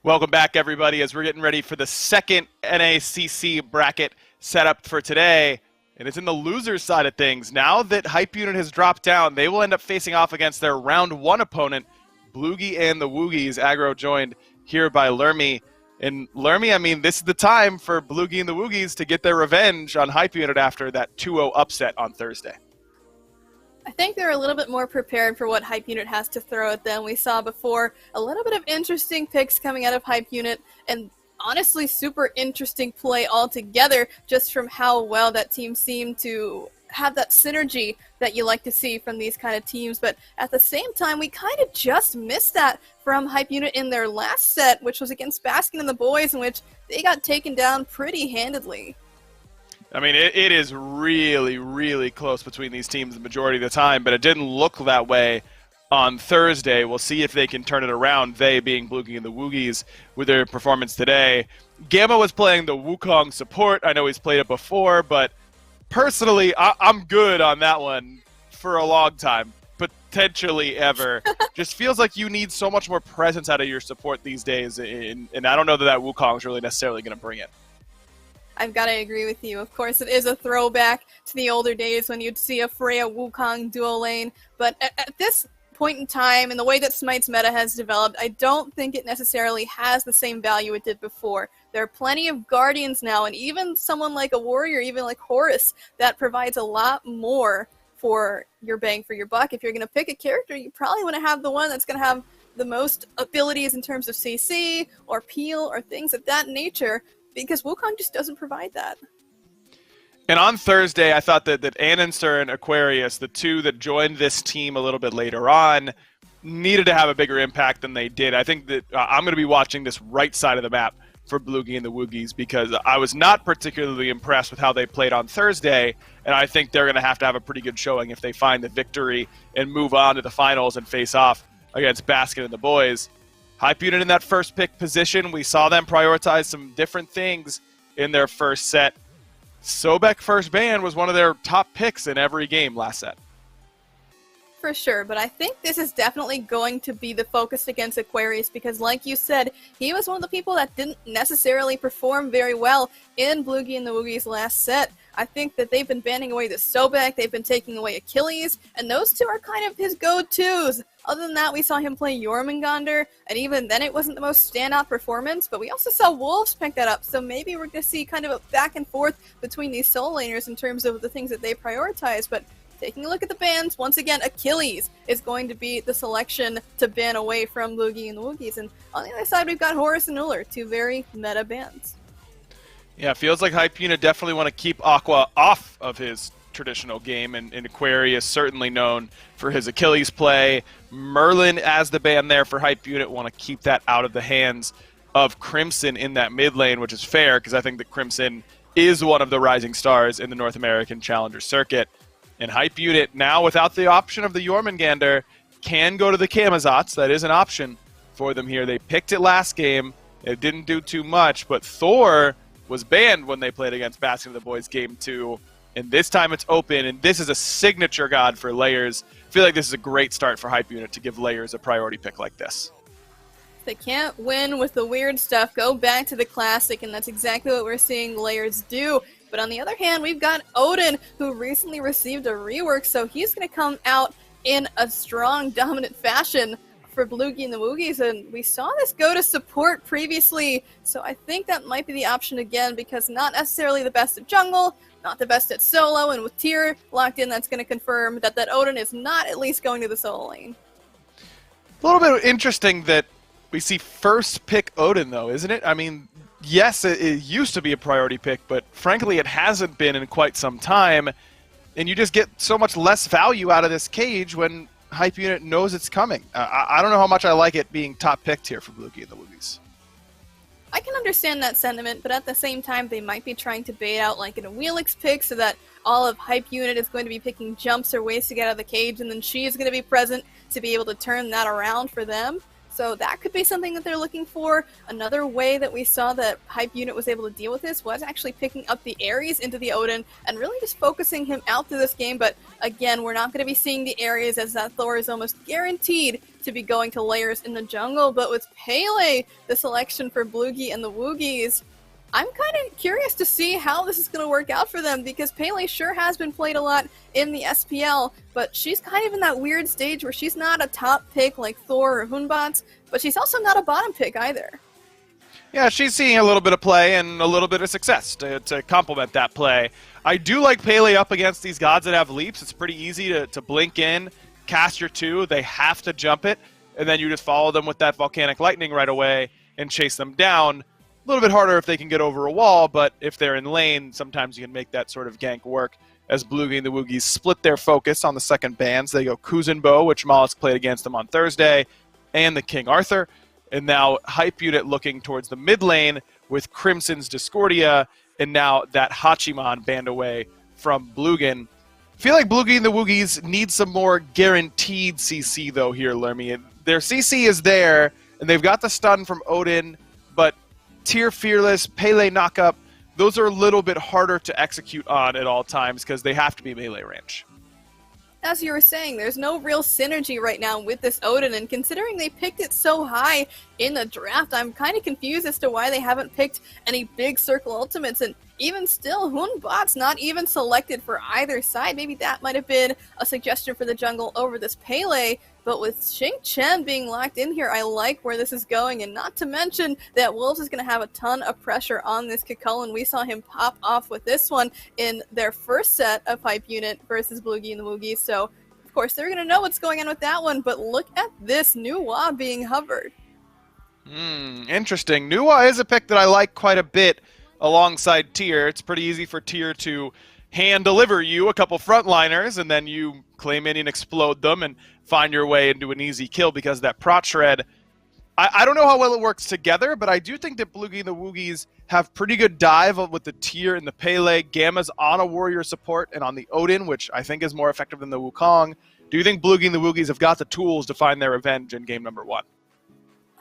Welcome back, everybody, as we're getting ready for the second NACC bracket setup for today. And it's in the loser's side of things. Now that Hype Unit has dropped down, they will end up facing off against their round one opponent, Bloogy and the Woogys, aggro joined here by Lermy. And Lermy, I mean, this is the time for Bloogy and the Woogys to get their revenge on Hype Unit after that 2-0 upset on Thursday. I think they're a little bit more prepared for what Hype Unit has to throw at them. We saw before a little bit of interesting picks coming out of Hype Unit, and honestly super interesting play altogether, just from how well that team seemed to have that synergy that you like to see from these kind of teams. But at the same time, we kind of just missed that from Hype Unit in their last set, which was against Baskin and the boys, in which they got taken down pretty handedly. I mean, it is really, really close between these teams the majority of the time, but it didn't look that way on Thursday. We'll see if they can turn it around, they being Bloogy and the Woogys, with their performance today. Gamma was playing the Wukong support. I know he's played it before, but personally, I'm good on that one for a long time, potentially ever. Just feels like you need so much more presence out of your support these days, and I don't know that Wukong's really necessarily going to bring it. I've got to agree with you. Of course, it is a throwback to the older days when you'd see a Freya Wukong duo lane, but at this point in time, and the way that Smite's meta has developed, I don't think it necessarily has the same value it did before. There are plenty of Guardians now, and even someone like a Warrior, even like Horus, that provides a lot more for your bang for your buck. If you're going to pick a character, you probably want to have the one that's going to have the most abilities in terms of CC or peel or things of that nature, because Wukong just doesn't provide that. And on Thursday, I thought that andinster and Aquarius, the two that joined this team a little bit later on, needed to have a bigger impact than they did. I think that I'm going to be watching this right side of the map for Bloogy and the Woogys, because I was not particularly impressed with how they played on Thursday, and I think they're going to have a pretty good showing if they find the victory and move on to the finals and face off against Baskin and the boys. Hype Unit in that first pick position, we saw them prioritize some different things in their first set. Sobek first ban was one of their top picks in every game last set. For sure, but I think this is definitely going to be the focus against Aquarius, because like you said, he was one of the people that didn't necessarily perform very well in Bloogy and the Woogys' last set. I think that they've been banning away the Sobek, they've been taking away Achilles, and those two are kind of his go-tos. Other than that, we saw him play Jormungandr, and even then it wasn't the most standout performance, but we also saw Wolves pick that up, so maybe we're going to see kind of a back and forth between these solo laners in terms of the things that they prioritize. But taking a look at the bans, once again, Achilles is going to be the selection to ban away from Bloogy and the Woogys. And on the other side, we've got Horus and Ullr, two very meta bans. Yeah, feels like Hype Unit definitely want to keep Aqua off of his traditional game, and Aquarius certainly known for his Achilles play. Merlin as the ban there for Hype Unit want to keep that out of the hands of Crimson in that mid lane, which is fair, because I think that Crimson is one of the rising stars in the North American Challenger circuit. And Hype Unit, now without the option of the Jormungandr, can go to the Camazotz. That is an option for them here. They picked it last game. It didn't do too much, but Thor was banned when they played against Baskin and the Boys Game 2. And this time it's open, and this is a signature god for Layers. I feel like this is a great start for Hype Unit to give Layers a priority pick like this. If they can't win with the weird stuff, go back to the classic, and that's exactly what we're seeing Layers do. But on the other hand, we've got Odin, who recently received a rework, so he's going to come out in a strong, dominant fashion for Bloogy and the Woogys, and we saw this go to support previously, so I think that might be the option again, because not necessarily the best at jungle, not the best at solo, and with tier locked in, that's going to confirm that Odin is not at least going to the solo lane. A little bit interesting that we see first pick Odin, though, isn't it? I mean, yes, it used to be a priority pick, but frankly, it hasn't been in quite some time, and you just get so much less value out of this cage when Hype Unit knows it's coming. I don't know how much I like it being top picked here for Bloogy and the Woogys. I can understand that sentiment, but at the same time, they might be trying to bait out like an Wheelix pick so that all of Hype Unit is going to be picking jumps or ways to get out of the cage, and then she is going to be present to be able to turn that around for them. So that could be something that they're looking for. Another way that we saw that Hype Unit was able to deal with this was actually picking up the Ares into the Odin and really just focusing him out through this game. But again, we're not going to be seeing the Ares, as that Thor is almost guaranteed to be going to Layerssss in the jungle. But with Pele, the selection for Bloogy and the Woogys, I'm kind of curious to see how this is going to work out for them, because Pele sure has been played a lot in the SPL, but she's kind of in that weird stage where she's not a top pick like Thor or Hunbots, but she's also not a bottom pick either. Yeah, she's seeing a little bit of play and a little bit of success to complement that play. I do like Pele up against these gods that have leaps. It's pretty easy to blink in, cast your 2, they have to jump it, and then you just follow them with that volcanic lightning right away and chase them down. A little bit harder if they can get over a wall, but if they're in lane, sometimes you can make that sort of gank work. As Bloogy and the Woogys split their focus on the second bans, they go Kuzenbo, which molluskk played against them on Thursday, and the King Arthur. And now Hype Unit looking towards the mid lane with Crimson's Discordia, and now that Hachiman banned away from Blugin. I feel like Bloogy and the Woogys need some more guaranteed CC, though, here, Lermy. Their CC is there, and they've got the stun from Odin, but Tier Fearless, Pele Knockup, those are a little bit harder to execute on at all times because they have to be melee range. As you were saying, there's no real synergy right now with this Odin, and considering they picked it so high in the draft, I'm kind of confused as to why they haven't picked any big circle ultimates, and even still, Hunbot's not even selected for either side. Maybe that might have been a suggestion for the jungle over this Pele, but with Xing being locked in here, I like where this is going, and not to mention that Wolves is going to have a ton of pressure on this Chulainn. We saw him pop off with this one in their first set of Hype Unit versus Bloogy and the Woogys, so of course they're going to know what's going on with that one, but look at this Nuwa being hovered. Interesting. Nuwa is a pick that I like quite a bit alongside Tier. It's pretty easy for Tier to hand deliver you a couple frontliners, and then you claim in and explode them and find your way into an easy kill because of that prot shred. I don't know how well it works together, but I do think that Bloogy and the Woogys have pretty good dive with the Tier and the Pele. Gamma's on a warrior support and on the Odin, which I think is more effective than the Wukong. Do you think Bloogy and the Woogys have got the tools to find their revenge in game number 1?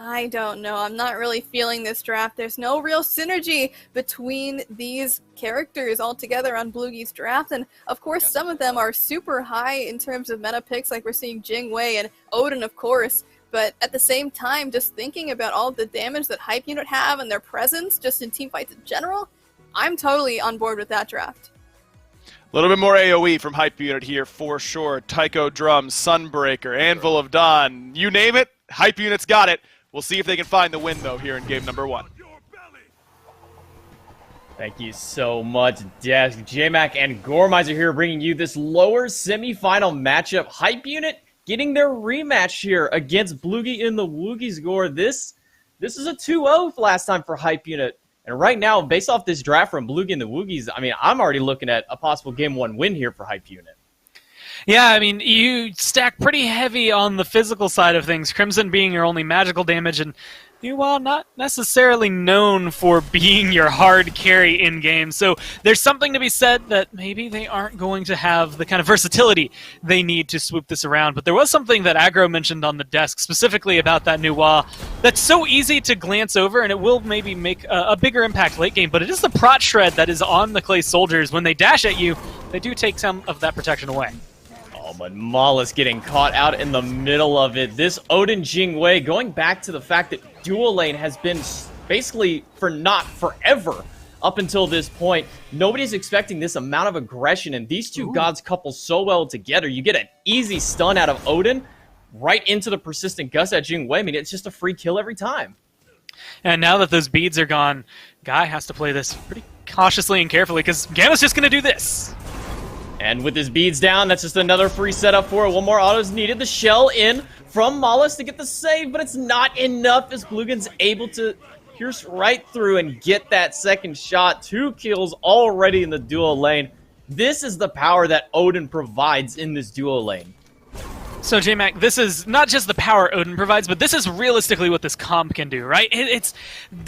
I don't know. I'm not really feeling this draft. There's no real synergy between these characters altogether on Bloogy's draft, and of course some of them are super high in terms of meta picks, like we're seeing Jing and Odin, of course, but at the same time, just thinking about all the damage that Hype Unit have and their presence just in teamfights in general, I'm totally on board with that draft. A little bit more AoE from Hype Unit here for sure. Taiko Drums, Sunbreaker, Anvil of Dawn, you name it, Hype Unit's got it. We'll see if they can find the win, though, here in game number 1. Thank you so much, Desk. JMac and Gormizer here bringing you this lower semifinal matchup. Hype Unit getting their rematch here against Bloogy and the Woogys. Gore, this is a 2-0 last time for Hype Unit. And right now, based off this draft from Bloogy and the Woogys, I mean, I'm already looking at a possible game 1 win here for Hype Unit. Yeah, I mean, you stack pretty heavy on the physical side of things, Crimson being your only magical damage, and Nuwa not necessarily known for being your hard carry in-game. So there's something to be said that maybe they aren't going to have the kind of versatility they need to swoop this around. But there was something that Aggro mentioned on the desk, specifically about that Nuwa, that's so easy to glance over, and it will maybe make a bigger impact late game, but it is the prot shred that is on the Clay soldiers. When they dash at you, they do take some of that protection away. Oh, but molluskk getting caught out in the middle of it. This Odin Jing going back to the fact that dual lane has been basically for not forever up until this point. Nobody's expecting this amount of aggression, and these two gods couple so well together. You get an easy stun out of Odin right into the persistent gust at Jing. I mean, it's just a free kill every time. And now that those beads are gone, Guy has to play this pretty cautiously and carefully, because Gamma's just going to do this. And with his beads down, that's just another free setup for it. One more auto is needed. The shell in from molluskk to get the save, but it's not enough as Blugin's able to pierce right through and get that second shot. 2 kills already in the dual lane. This is the power that Odin provides in this dual lane. So, J-Mac, this is not just the power Odin provides, but this is realistically what this comp can do, right? It's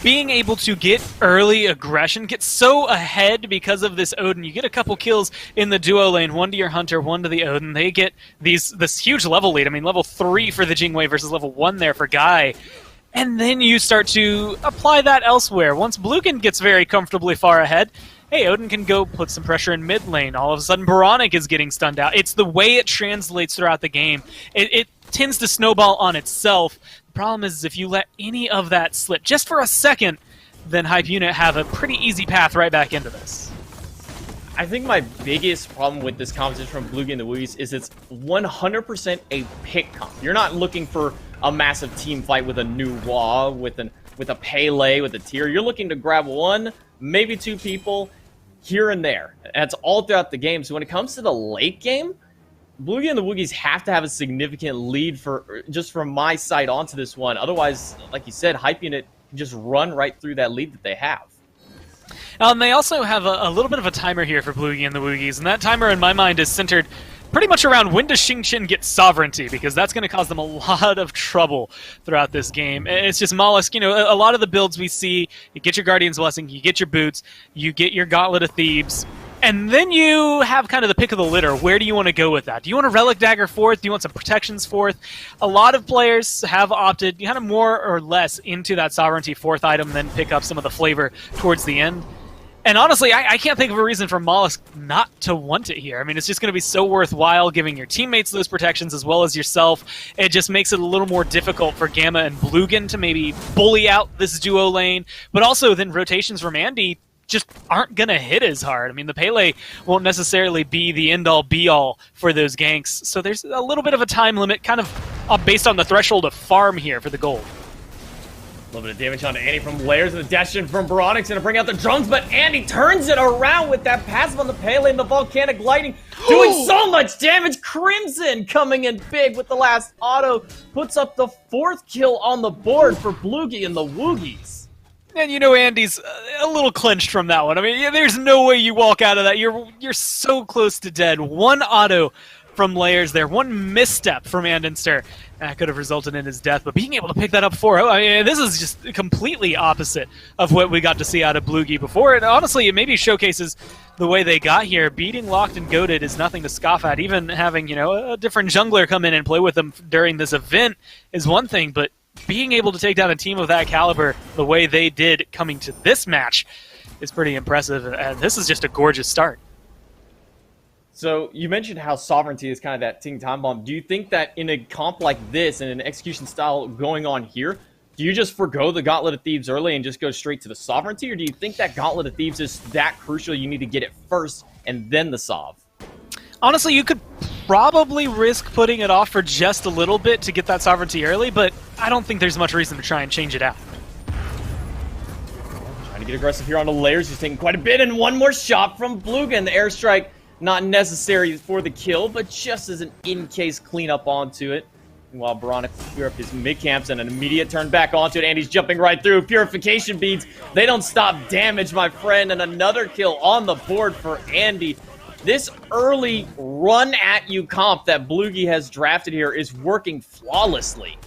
being able to get early aggression, get so ahead because of this Odin. You get a couple kills in the duo lane, one to your Hunter, one to the Odin. They get this huge level lead. I mean, level 3 for the Jing versus level 1 there for Guy. And then you start to apply that elsewhere. Once Blugin gets very comfortably far ahead, hey, Odin can go put some pressure in mid lane. All of a sudden, oBoronic is getting stunned out. It's the way it translates throughout the game. It tends to snowball on itself. The problem is if you let any of that slip just for a second, then Hype Unit have a pretty easy path right back into this. I think my biggest problem with this competition from Blugin and the Woogys is it's 100% a pick comp. You're not looking for a massive team fight with a new Wah, with a Pele, with a tier. You're looking to grab one, maybe two people here and there. That's all throughout the game. So when it comes to the late game, Blugin and the Woogys have to have a significant lead for just from my side onto this one. Otherwise, like you said, Hype Unit can just run right through that lead that they have. They also have a little bit of a timer here for Blugin and the Woogys, and that timer in my mind is centered pretty much around when does Xing get sovereignty, because that's going to cause them a lot of trouble throughout this game. It's just molluskk, a lot of the builds we see, you get your Guardian's Blessing, you get your boots, you get your Gauntlet of Thebes, and then you have kind of the pick of the litter. Where do you want to go with that? Do you want a Relic Dagger fourth? Do you want some protections fourth? A lot of players have opted kind of more or less into that sovereignty fourth item, then pick up some of the flavor towards the end. And honestly, I can't think of a reason for molluskk not to want it here. I mean, it's just going to be so worthwhile giving your teammates those protections as well as yourself. It just makes it a little more difficult for Gamma and Blugin to maybe bully out this duo lane. But also then rotations from Andy just aren't going to hit as hard. I mean, the Pele won't necessarily be the end-all, be-all for those ganks. So there's a little bit of a time limit kind of based on the threshold of farm here for the gold. A little bit of damage onto Andy from Layers, and the dash in from oBoronic's going to bring out the drones, but Andy turns it around with that passive on the Pele and the volcanic lightning, doing so much damage. Crimson coming in big with the last auto, puts up the 4th kill on the board for Blugin and the Woogys. And Andy's a little clinched from that one. I mean, there's no way you walk out of that. You're so close to dead. One auto from Layers there, one misstep from andinster. That could have resulted in his death, but being able to pick that up 4-0, I mean, this is just completely opposite of what we got to see out of Blugin before. And honestly, it maybe showcases the way they got here. Beating Locked and Goated is nothing to scoff at. Even having, a different jungler come in and play with them during this event is one thing, but being able to take down a team of that caliber the way they did coming to this match is pretty impressive, and this is just a gorgeous start. So you mentioned how sovereignty is kind of that ticking time bomb. Do you think that in a comp like this and an execution style going on here, do you just forgo the Gauntlet of Thebes early and just go straight to the sovereignty, or do you think that Gauntlet of Thebes is that crucial you need to get it first and then the sov? Honestly, you could probably risk putting it off for just a little bit to get that sovereignty early, but I don't think there's much reason to try and change it out. Trying to get aggressive here on the Layers. He's taking quite a bit, and one more shot from Blugin. The airstrike not necessary for the kill, but just as an in-case cleanup onto it. While oBoronic will clear up his mid-camps and an immediate turn back onto it, and he's jumping right through. Purification beads, they don't stop damage, my friend, and another kill on the board for Andy. This early run-at-you comp that Blugin has drafted here is working flawlessly.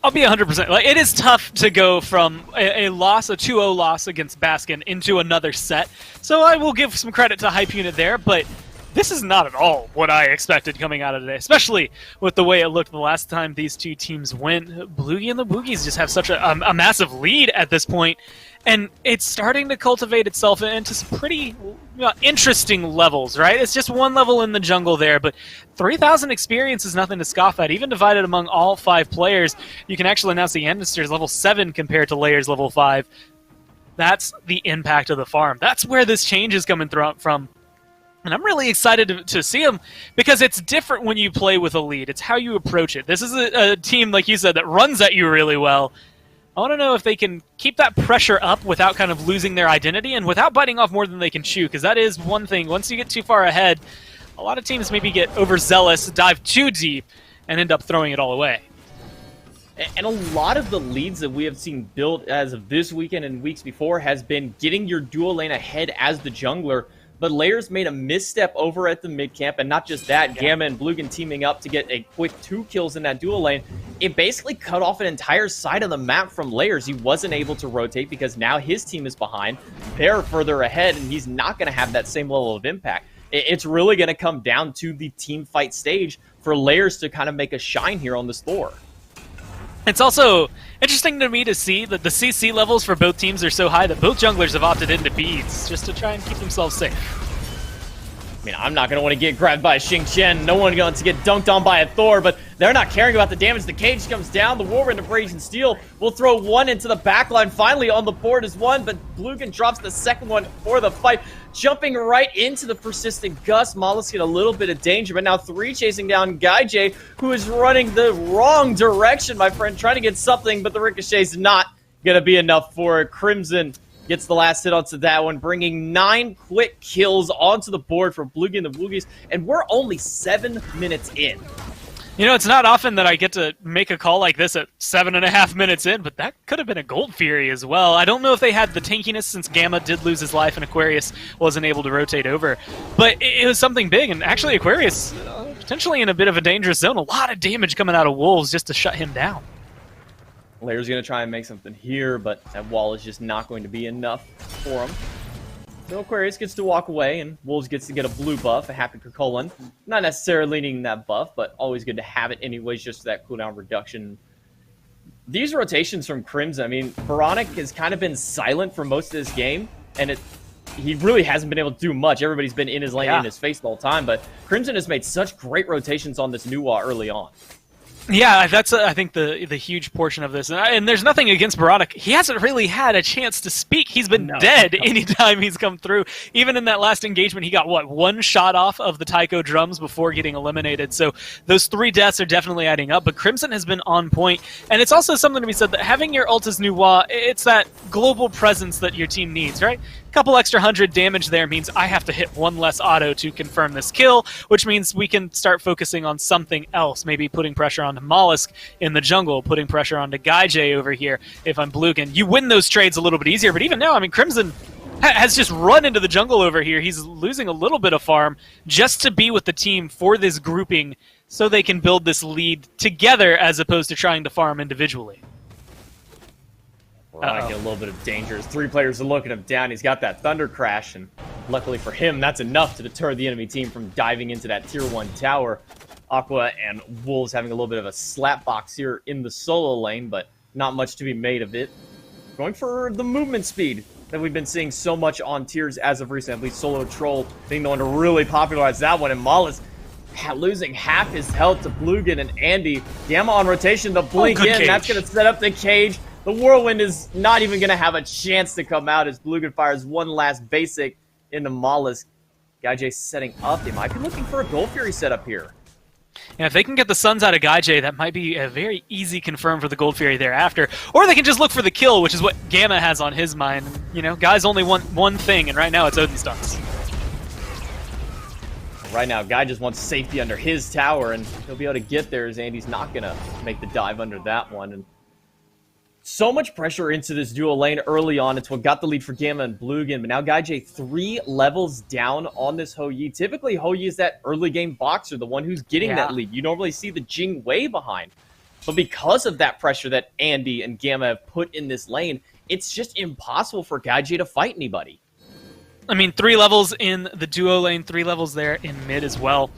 I'll be 100%. Like, it is tough to go from a loss, a 2-0 loss against Baskin into another set. So I will give some credit to Hype Unit there, but this is not at all what I expected coming out of today, especially with the way it looked the last time these two teams went. Blugin and the Woogys just have such a massive lead at this point, and it's starting to cultivate itself into some pretty interesting levels, right? It's just one level in the jungle there, but 3,000 experience is nothing to scoff at. Even divided among all 5 players, you can actually announce the andinster is level 7 compared to Layers level 5. That's the impact of the farm. That's where this change is coming from. And I'm really excited to see them because it's different when you play with a lead. It's how you approach it. This is a team, like you said, that runs at you really well. I want to know if they can keep that pressure up without kind of losing their identity and without biting off more than they can chew, because that is one thing. Once you get too far ahead, a lot of teams maybe get overzealous, dive too deep, and end up throwing it all away. And a lot of the leads that we have seen built as of this weekend and weeks before has been getting your dual lane ahead as the jungler but Layers made a misstep over at the mid camp, and not just that, Gamma and Blugin teaming up to get a quick 2 kills in that dual lane. It basically cut off an entire side of the map from Layers. He wasn't able to rotate because now his team is behind. They're further ahead, and he's not going to have that same level of impact. It's really going to come down to the team fight stage for Layers to kind of make a shine here on this Thor. It's also interesting to me to see that the CC levels for both teams are so high that both junglers have opted into beads just to try and keep themselves safe. I mean, I'm not going to want to get grabbed by a Xing. No one going to get dunked on by a Thor, but they're not caring about the damage. The cage comes down. The whirlwind of Raijin Steel will throw one into the backline. Finally on the board is one, but Blugin drops the second one for the fight. Jumping right into the persistent gust. molluskk in a little bit of danger, but now 3 chasing down GuyJ, who is running the wrong direction, my friend, trying to get something, but the ricochet's not going to be enough for it. Crimson gets the last hit onto that one, bringing 9 quick kills onto the board for Bloogy and the Woogys, and we're only 7 minutes in. You know, it's not often that I get to make a call like this at 7.5 minutes in, but that could have been a Gold Fury as well. I don't know if they had the tankiness since Gamma did lose his life and Aquarius wasn't able to rotate over, but it was something big, and actually Aquarius potentially in a bit of a dangerous zone. A lot of damage coming out of Wolves just to shut him down. Layer's going to try and make something here, but that wall is just not going to be enough for him. So Aquarius gets to walk away, and Wolves gets to get a blue buff, a happy Chulainn. Not necessarily needing that buff, but always good to have it anyways, just for that cooldown reduction. These rotations from Crimson, I mean, oBoronic has kind of been silent for most of this game, and he really hasn't been able to do much. Everybody's been in his lane, in his face the whole time, but Crimson has made such great rotations on this new wall early on. Yeah, that's I think the huge portion of this, and there's nothing against oBoronic. He hasn't really had a chance to speak. He's been dead anytime he's come through. Even in that last engagement, he got what, 1 shot off of the taiko drums before getting eliminated. So those 3 deaths are definitely adding up. But Crimson has been on point, and it's also something to be said that having your ult as Nuwa, it's that global presence that your team needs, right? Couple extra 100 damage there means I have to hit 1 less auto to confirm this kill, which means we can start focusing on something else, maybe putting pressure onto molluskk in the jungle, putting pressure onto GuyJ over here if I'm Blugin. You win those trades a little bit easier, but even now, I mean, Crimson has just run into the jungle over here. He's losing a little bit of farm just to be with the team for this grouping so they can build this lead together as opposed to trying to farm individually. oBoronic in a little bit of danger. As 3 players are looking him down. He's got that Thunder Crash, and luckily for him, that's enough to deter the enemy team from diving into that Tier 1 tower. Aqua and Wolves having a little bit of a slap box here in the solo lane, but not much to be made of it. Going for the movement speed that we've been seeing so much on tiers as of recent, at least Solo Troll being the one to really popularize that one, and molluskk losing half his health to Blugin and Andy. Gamma on rotation, the blink in, cage. That's going to set up the cage. The whirlwind is not even going to have a chance to come out as Blugin fires 1 last basic into molluskk. GuyJ setting up. They might be looking for a Gold Fury setup here. Yeah, if they can get the Suns out of GuyJ, that might be a very easy confirm for the Gold Fury thereafter. Or they can just look for the kill, which is what Gamma has on his mind. You know, guys only want one thing, and right now it's Odin stuns. Right now, Guy just wants safety under his tower, and he'll be able to get there as Andy's not going to make the dive under that one. And so much pressure into this dual lane early on. It's what got the lead for Gamma and Blugin, but now GuyJ 3 levels down on this Hou-Yi. Typically, Hou-Yi is that early game boxer, the one who's getting that lead. You normally see the Jing way behind. But because of that pressure that Andy and Gamma have put in this lane, it's just impossible for GuyJ to fight anybody. I mean, 3 levels in the duo lane, 3 levels there in mid as well.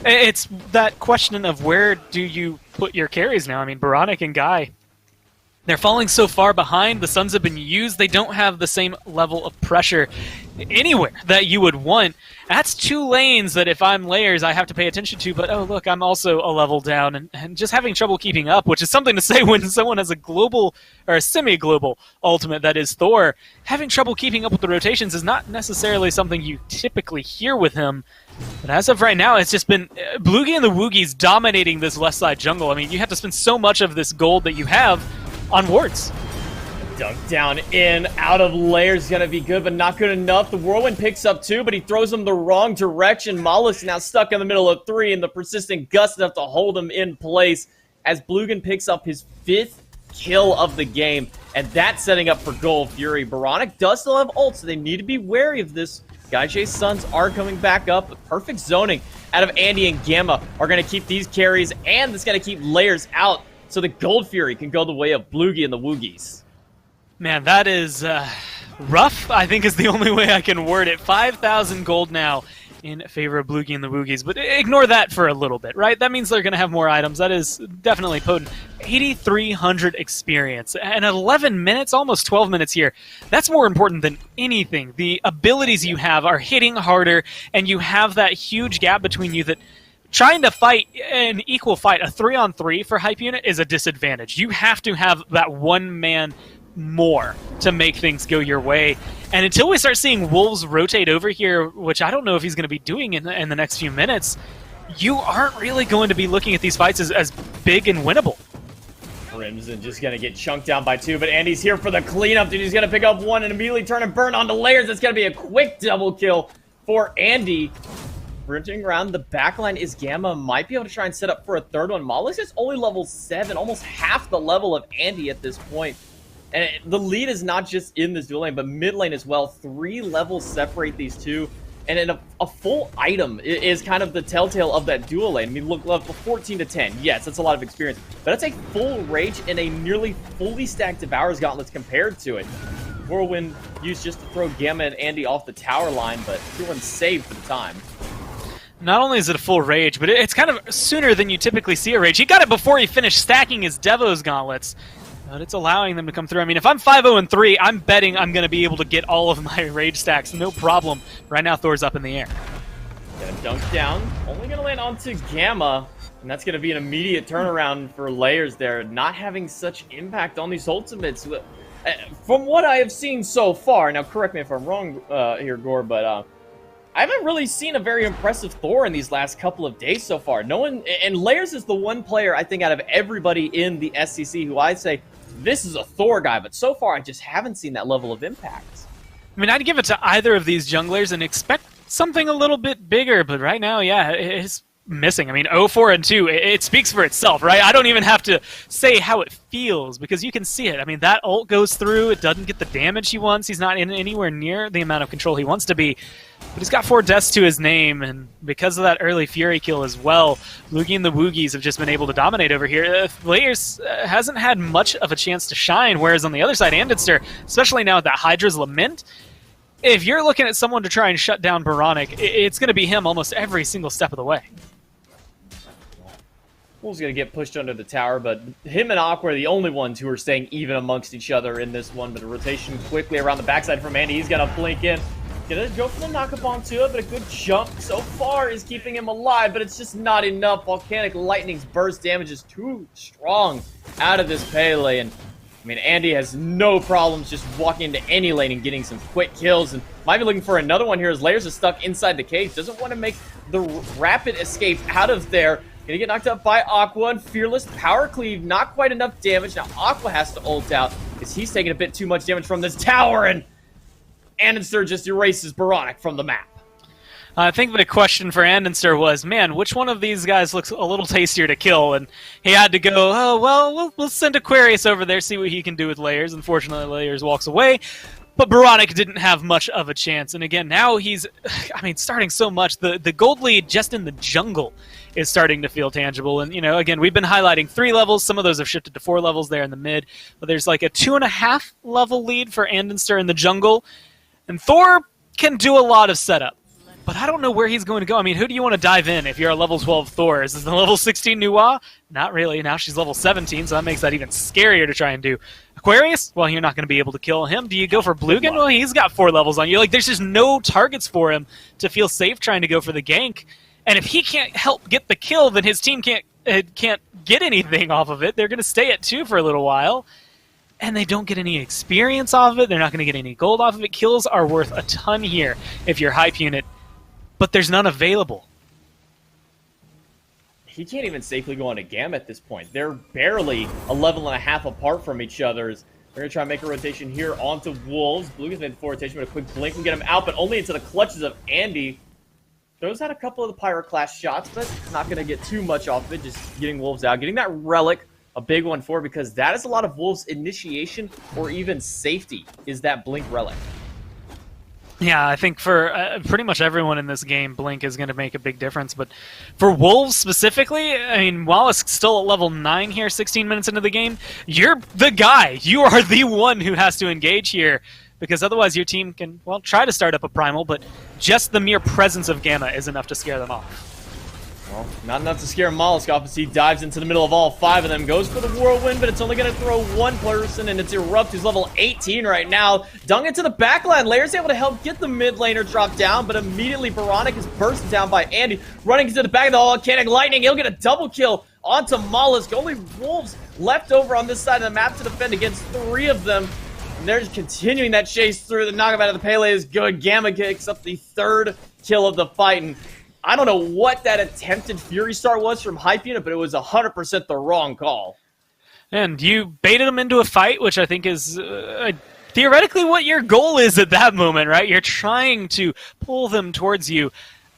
It's that question of where do you put your carries now? I mean, oBoronic and Guy, they're falling so far behind. The Suns have been used. They don't have the same level of pressure anywhere that you would want. That's 2 lanes that if I'm Layers, I have to pay attention to. But, oh, look, I'm also a level down and just having trouble keeping up, which is something to say when someone has a global or a semi-global ultimate that is Thor. Having trouble keeping up with the rotations is not necessarily something you typically hear with him. But as of right now, it's just been Bloogy and the Woogys dominating this left side jungle. I mean, you have to spend so much of this gold that you have on wards. Dunk down in, out of Layers, gonna be good, but not good enough. The whirlwind picks up 2, but he throws him the wrong direction. molluskk now stuck in the middle of 3, and the persistent gust enough to hold him in place as Blugin picks up his 5th kill of the game, and that's setting up for Gold Fury. oBoronic does still have ult, so they need to be wary of this GuyJ's sons are coming back up. Perfect zoning out of Andy and Gamma are going to keep these carries, and it's going to keep Layers out so the Gold Fury can go the way of Bloogy and the Woogys. Man, that is rough, I think is the only way I can word it. 5,000 gold now in favor of Bloogy and the Woogys, but ignore that for a little bit, right? That means they're going to have more items. That is definitely potent. 8,300 experience and 11 minutes, almost 12 minutes here. That's more important than anything. The abilities you have are hitting harder, and you have that huge gap between you that trying to fight an equal fight, a 3-on-3 for Hype Unit is a disadvantage. You have to have that one man more to make things go your way. And until we start seeing Wolves rotate over here, which I don't know if he's going to be doing in the next few minutes, you aren't really going to be looking at these fights as big and winnable. Crimson just going to get chunked down by 2, but Andy's here for the cleanup. Dude, he's going to pick up 1 and immediately turn and burn onto Layers. It's going to be a quick double kill for Andy. Sprinting around the backline is Gamma. Might be able to try and set up for a third one. molluskk is only level 7, almost half the level of Andy at this point. And the lead is not just in this dual lane, but mid lane as well. 3 levels separate these two. And then a full item is kind of the telltale of that dual lane. I mean, look, level 14 to 10. Yes, that's a lot of experience. But that's a full Rage and a nearly fully stacked Devourer's Gauntlets compared to it. Whirlwind used just to throw Gamma and Andy off the tower line, but everyone's saved for the time. Not only is it a full Rage, but it's kind of sooner than you typically see a Rage. He got it before he finished stacking his Devo's Gauntlets. But it's allowing them to come through. I mean, if I'm 5-0-3, I'm betting I'm going to be able to get all of my Rage stacks. No problem. Right now, Thor's up in the air. Gonna dunk down. Only going to land onto Gamma. And that's going to be an immediate turnaround for Layers there. Not having such impact on these ultimates. From what I have seen so far, now correct me if I'm wrong here, Gore, but I haven't really seen a very impressive Thor in these last couple of days so far. No one, and Layers is the one player, I think, out of everybody in the SCC who I'd say, this is a Thor guy, but so far I just haven't seen that level of impact. I mean, I'd give it to either of these junglers and expect something a little bit bigger, but right now, yeah, it's missing. I mean, 0-4 and 2, it speaks for itself, right? I don't even have to say how it feels, because you can see it. I mean, that ult goes through, it doesn't get the damage he wants, he's not in anywhere near the amount of control he wants to be, but he's got 4 deaths to his name, and because of that early Fury kill as well, Bloogy and the Woogys have just been able to dominate over here. Layers hasn't had much of a chance to shine, whereas on the other side, andinster, especially now with that Hydra's Lament, if you're looking at someone to try and shut down oBoronic, it's going to be him almost every single step of the way. Wolves going to get pushed under the tower, but him and Aqua are the only ones who are staying even amongst each other in this one. But a rotation quickly around the backside from Andy. He's going to blink in. Going to go for the knock-up onto it, but a good jump so far is keeping him alive, but it's just not enough. Volcanic Lightning's burst damage is too strong out of this Pele, and I mean, Andy has no problems just walking into any lane and getting some quick kills, and might be looking for another one here as Layers is stuck inside the cage. Doesn't want to make the rapid escape out of there. Gonna get knocked up by Aqua, and Fearless Power Cleave, not quite enough damage. Now Aqua has to ult out because he's taking a bit too much damage from this tower, and andinster just erases oBoronic from the map. I think the question for andinster was, man, which one of these guys looks a little tastier to kill? And he had to go, oh, well, we'll send Aquarius over there, see what he can do with Layers. Unfortunately, Layers walks away. But oBoronic didn't have much of a chance. And again, now he's, I mean, starting so much. The gold lead just in the jungle is starting to feel tangible. And, you know, again, we've been highlighting 3 levels. Some of those have shifted to 4 levels there in the mid. But there's like a 2.5 level lead for andinster in the jungle. And Thor can do a lot of setup. But I don't know where he's going to go. I mean, who do you want to dive in if you're a level 12 Thor? Is this the level 16 Nuwa? Not really. Now she's level 17, so that makes that even scarier to try and do. Aquarius? Well, you're not going to be able to kill him. Do you go for Blugin? Well, he's got 4 levels on you. Like, there's just no targets for him to feel safe trying to go for the gank. And if he can't help get the kill, then his team can't get anything off of it. They're going to stay at 2 for a little while. And they don't get any experience off of it. They're not going to get any gold off of it. Kills are worth a ton here if you're hype unit. But there's none available. He can't even safely go on a Gamma at this point. They're barely a level and a half apart from each other. They're going to try and make a rotation here onto Wolves. Blugin's made the forward rotation, but a quick blink will get him out, but only into the clutches of Andy. Throws out a couple of the Pyro Clash shots, but not going to get too much off of it. Just getting Wolves out. Getting that Relic, a big one for, because that is a lot of Wolves' initiation or even safety, is that Blink Relic. Yeah, I think for pretty much everyone in this game, Blink is going to make a big difference. But for Wolves specifically, I mean, mollusk's still at level 9 here, 16 minutes into the game. You're the guy. You are the one who has to engage here, because otherwise your team can, well, try to start up a Primal, but just the mere presence of Gamma is enough to scare them off. Well, not enough to scare molluskk off as he dives into the middle of all 5 of them. Goes for the whirlwind, but it's only going to throw one person, and it's Erupt, who's level 18 right now. Dung into the backline. Layer's able to help get the mid laner dropped down, but immediately oBoronic is bursted down by Andy. Running into the back of the volcanic lightning. He'll get a double kill onto molluskk. Only Wolves left over on this side of the map to defend against 3 of them. And they're just continuing that chase through. The knockup out of the Pele is good. Gamma kicks up the 3rd kill of the fight, and I don't know what that attempted Fury Star was from Hypeunit, but it was 100% the wrong call. And you baited them into a fight, which I think is theoretically what your goal is at that moment, right? You're trying to pull them towards you,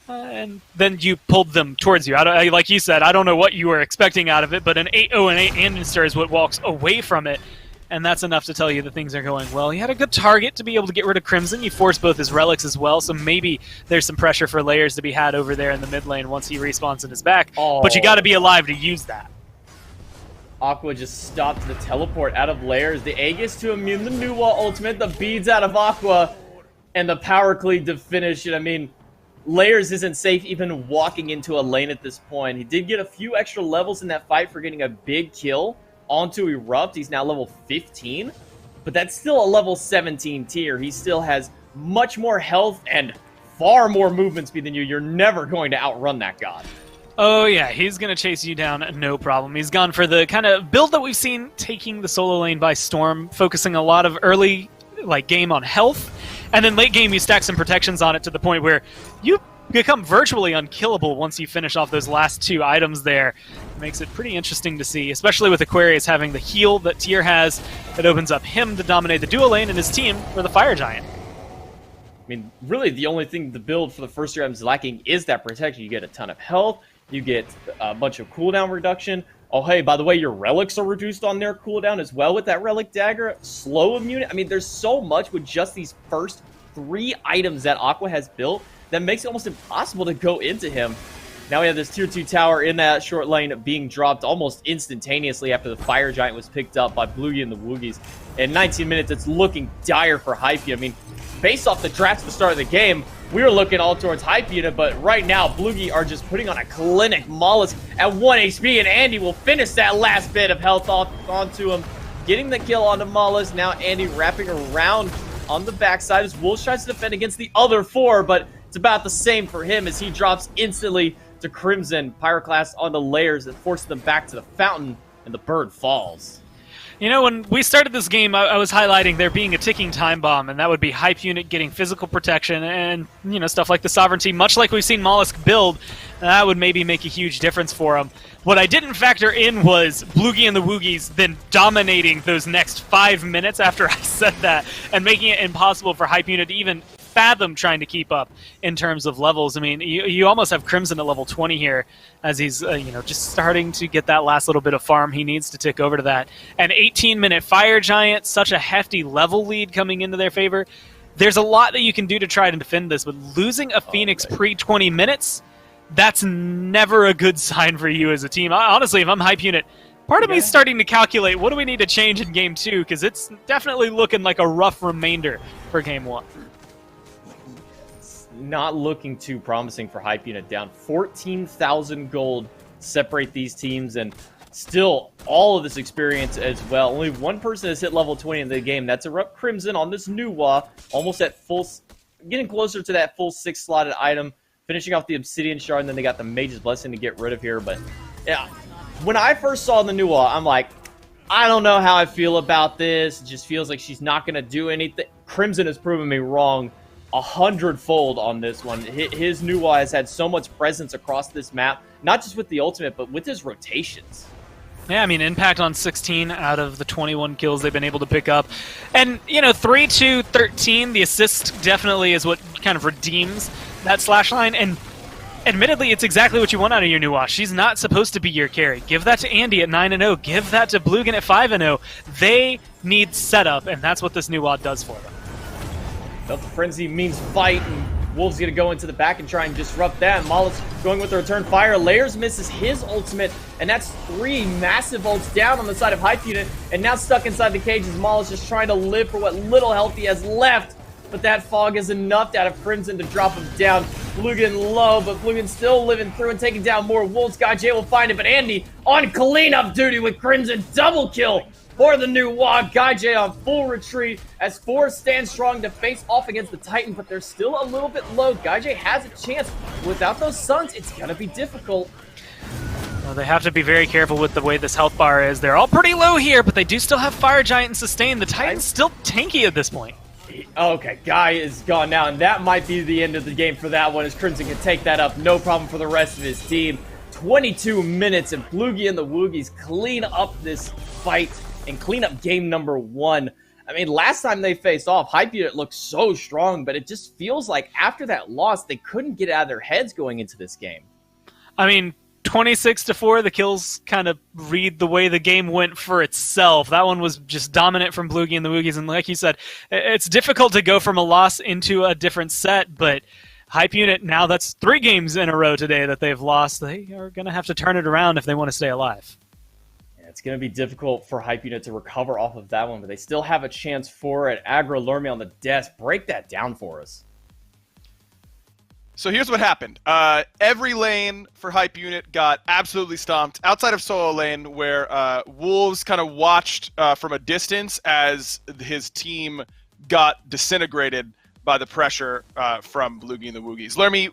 and then you pulled them towards you. Like you said, I don't know what you were expecting out of it, but an 8-0 and 8 andinster is what walks away from it. And that's enough to tell you that things are going well. He had a good target to be able to get rid of Crimson. You forced both his relics as well, so maybe there's some pressure for Layers to be had over there in the mid lane once he respawns in his back. Oh. But you got to be alive to use that. Aqua just stopped the teleport out of Layers. The Aegis to immune the Nuwa ultimate, the beads out of Aqua, and the power cleave to finish it. I mean, Layers isn't safe even walking into a lane at this point. He did get a few extra levels in that fight for getting a big kill onto Erupt. He's now level 15, but that's still a level 17 tier. He still has much more health and far more movement speed than you. You're never going to outrun that god. Oh yeah, he's going to chase you down, no problem. He's gone for the kind of build that we've seen, taking the solo lane by storm, focusing a lot of early game on health, and then late game you stack some protections on it to the point where you become virtually unkillable once you finish off those last 2 items there. It makes it pretty interesting to see, especially with Aquarius having the heal that Tier has. It opens up him to dominate the dual lane and his team for the Fire Giant. I mean, really the only thing the build for the first 3 items lacking is that protection. You get a ton of health, you get a bunch of cooldown reduction. Oh hey, by the way, your relics are reduced on their cooldown as well with that relic dagger. Slow immunity. I mean, there's so much with just these first 3 items that Aqua has built that makes it almost impossible to go into him. Now we have this tier 2 tower in that short lane being dropped almost instantaneously after the Fire Giant was picked up by Bloogy and the Woogys. In 19 minutes, it's looking dire for Hypeunit. I mean, based off the drafts at the start of the game, we were looking all towards Hypeunit, but right now, Bloogy are just putting on a clinic. molluskk at 1 HP, and Andy will finish that last bit of health off onto him, getting the kill onto molluskk. Now Andy wrapping around on the backside as Wolves tries to defend against the other 4, but it's about the same for him as he drops instantly to Crimson. Pyroclast on the Layers that forces them back to the fountain, and the bird falls. You know, when we started this game, I was highlighting there being a ticking time bomb, and that would be Hypeunit getting physical protection and, you know, stuff like the Sovereignty, much like we've seen molluskk build. That would maybe make a huge difference for him. What I didn't factor in was Bloogy and the Woogys then dominating those next 5 minutes after I said that, and making it impossible for Hypeunit to even fathom trying to keep up in terms of levels. I mean, you almost have Crimson at level 20 here as he's, just starting to get that last little bit of farm he needs to tick over to that. An 18-minute Fire Giant, such a hefty level lead coming into their favor. There's a lot that you can do to try to defend this, but losing a Phoenix pre-20 minutes, that's never a good sign for you as a team. Honestly, if I'm Hypeunit, part of me is starting to calculate what do we need to change in Game 2, because it's definitely looking like a rough remainder for Game 1. Not looking too promising for Hypeunit. Down 14,000 gold separate these teams, and still all of this experience as well. Only one person has hit level 20 in the game. That's ErupTCrimson on this Nuwa, almost at full, getting closer to that full 6-slotted item, finishing off the Obsidian Shard, and then they got the Mage's Blessing to get rid of here. But yeah, when I first saw the Nuwa, I'm like, I don't know how I feel about this. It just feels like she's not going to do anything. Crimson has proven me wrong 100-fold on this one. His Nuwa has had so much presence across this map, not just with the ultimate, but with his rotations. Yeah, I mean, impact on 16 out of the 21 kills they've been able to pick up. And, 3-2-13, the assist definitely is what kind of redeems that slash line. And admittedly, it's exactly what you want out of your Nuwa. She's not supposed to be your carry. Give that to Andy at 9-0. Give that to Blugin at 5-0. They need setup, and that's what this Nuwa does for them. Delta Frenzy means fight, and Wolves gonna go into the back and try and disrupt that. molluskk going with the return fire. Layerssss misses his ultimate, and that's 3 massive ults down on the side of Hype Unit, and now stuck inside the cage as molluskk just trying to live for what little health he has left. But that fog is enough out of Crimson to drop him down. Blugin low, but Blugin still living through and taking down more wolves. GuyJ will find it, but Andy on cleanup duty with Crimson. Double kill for the new Wog. GuyJ on full retreat as 4 stand strong to face off against the Titan, but they're still a little bit low. GuyJ has a chance. Without those suns, it's gonna be difficult. Well, they have to be very careful with the way this health bar is. They're all pretty low here, but they do still have Fire Giant and Sustain. The Titan's still tanky at this point. Okay, Guy is gone now, and that might be the end of the game for that one, as Crimson can take that up, no problem for the rest of his team. 22 minutes, and Bloogy and the Woogys clean up this fight and clean up game number 1. I mean, last time they faced off, Hype Unit looked so strong, but it just feels like after that loss, they couldn't get out of their heads going into this game. I mean, 26-4, the kills kind of read the way the game went for itself. That one was just dominant from Bloogy and the Woogys, and like you said, it's difficult to go from a loss into a different set, but Hype Unit, now that's 3 games in a row today that they've lost. They are going to have to turn it around if they want to stay alive. Yeah, it's going to be difficult for Hype Unit to recover off of that one, but they still have a chance for it. Aggro Lurmy on the desk. Break that down for us. So here's what happened. Every lane for Hype Unit got absolutely stomped, outside of solo lane, where Wolves kind of watched from a distance as his team got disintegrated by the pressure from Bloogy and the Woogys. Lurmy,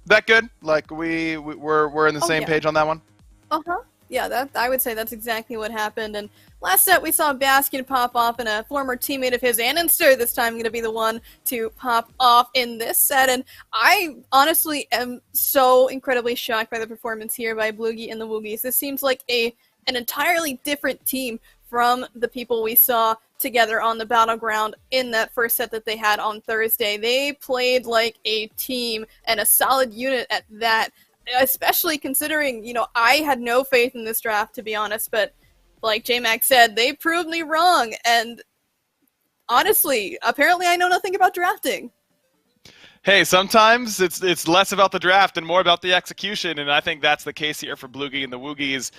that good? Like we're in the same page on that one? Uh-huh. Yeah, I would say that's exactly what happened. And last set, we saw Bastion pop off, and a former teammate of his, andinster, this time going to be the one to pop off in this set. And I honestly am so incredibly shocked by the performance here by Bloogy and the Woogys. This seems like an entirely different team from the people we saw together on the battleground in that first set that they had on Thursday. They played like a team, and a solid unit at that. Especially considering, you know, I had no faith in this draft, to be honest, but like J-Mac said, they proved me wrong, and honestly, apparently I know nothing about drafting. Hey, sometimes it's less about the draft and more about the execution, and I think that's the case here for Bloogy and the Woogys.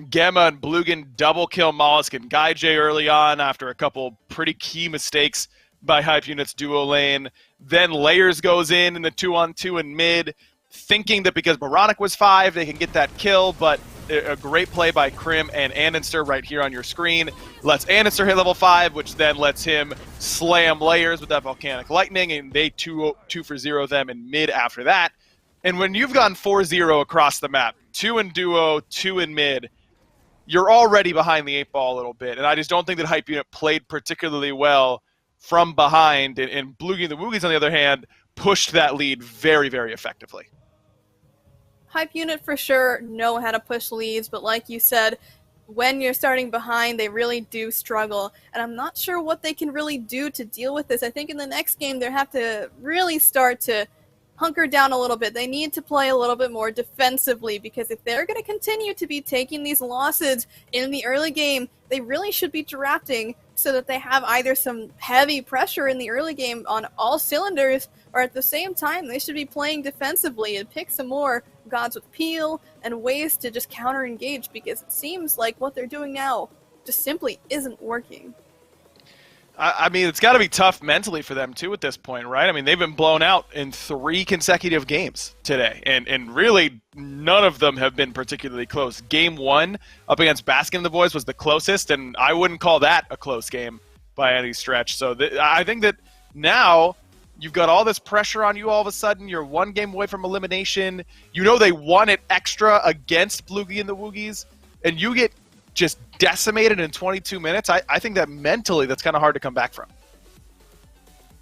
Gemma and Blugin double kill molluskk and GuyJ early on after a couple pretty key mistakes by Hype Unit's duo lane. Then Layerssss goes in the 2-on-2 in mid, thinking that because oBoronic was 5, they can get that kill, but a great play by Crim and andinster right here on your screen. Lets andinster hit level 5, which then lets him slam Layerssss with that Volcanic Lightning, and they 2 for 0 them in mid after that. And when you've gone 4-0 across the map, 2 in duo, 2 in mid, you're already behind the 8 ball a little bit, and I just don't think that Hype Unit played particularly well from behind, and Bloogy and the Woogys, on the other hand, pushed that lead very, very effectively. Hype Unit for sure know how to push leads, but like you said, when you're starting behind, they really do struggle. And I'm not sure what they can really do to deal with this. I think in the next game, they have to really start to hunker down a little bit. They need to play a little bit more defensively, because if they're going to continue to be taking these losses in the early game, they really should be drafting so that they have either some heavy pressure in the early game on all cylinders, or at the same time, they should be playing defensively and pick some more gods with peel and ways to just counter-engage, because it seems like what they're doing now just simply isn't working. I mean, it's got to be tough mentally for them, too, at this point, right? I mean, they've been blown out in 3 consecutive games today, and really none of them have been particularly close. Game 1 up against Baskin and the Boys was the closest, and I wouldn't call that a close game by any stretch. So I think that now you've got all this pressure on you all of a sudden. You're 1 game away from elimination. You know they won it extra against Bloogy and the Woogys, and you get just decimated in 22 minutes. I think that mentally that's kind of hard to come back from.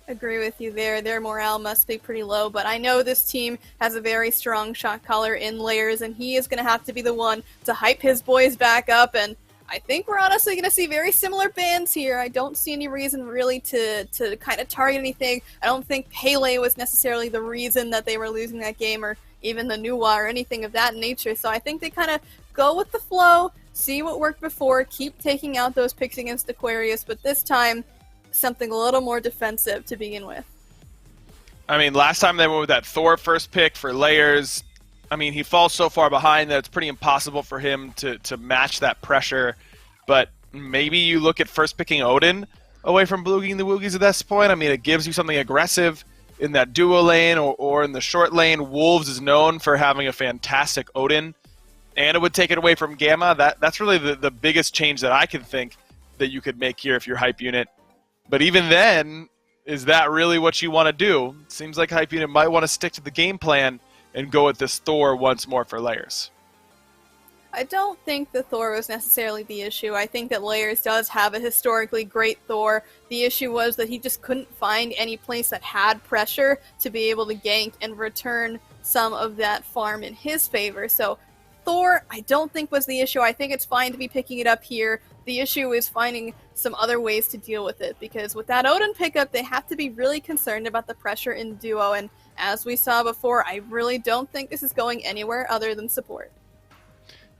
Agree with you there. Their morale must be pretty low, but I know this team has a very strong shot caller in Layerssss, and he is going to have to be the one to hype his boys back up, and I think we're honestly going to see very similar bans here. I don't see any reason really to kind of target anything. I don't think Pele was necessarily the reason that they were losing that game, or even the Nuwa or anything of that nature, so I think they kind of go with the flow, see what worked before, keep taking out those picks against Aquarius, but this time, something a little more defensive to begin with. I mean, last time they went with that Thor first pick for Layers. I mean, he falls so far behind that it's pretty impossible for him to match that pressure. But maybe you look at first picking Odin away from Blugin the Woogys at this point. I mean, it gives you something aggressive in that duo lane or in the short lane. Wolves is known for having a fantastic Odin, and it would take it away from Gamma. That's really the biggest change that I can think that you could make here if you're Hype Unit. But even then, is that really what you want to do? It seems like Hype Unit might want to stick to the game plan and go with this Thor once more for Layers. I don't think the Thor was necessarily the issue. I think that Layers does have a historically great Thor. The issue was that he just couldn't find any place that had pressure to be able to gank and return some of that farm in his favor. So Thor, I don't think was the issue. I think it's fine to be picking it up here. The issue is finding some other ways to deal with it, because with that Odin pickup, they have to be really concerned about the pressure in duo, and as we saw before, I really don't think this is going anywhere other than support.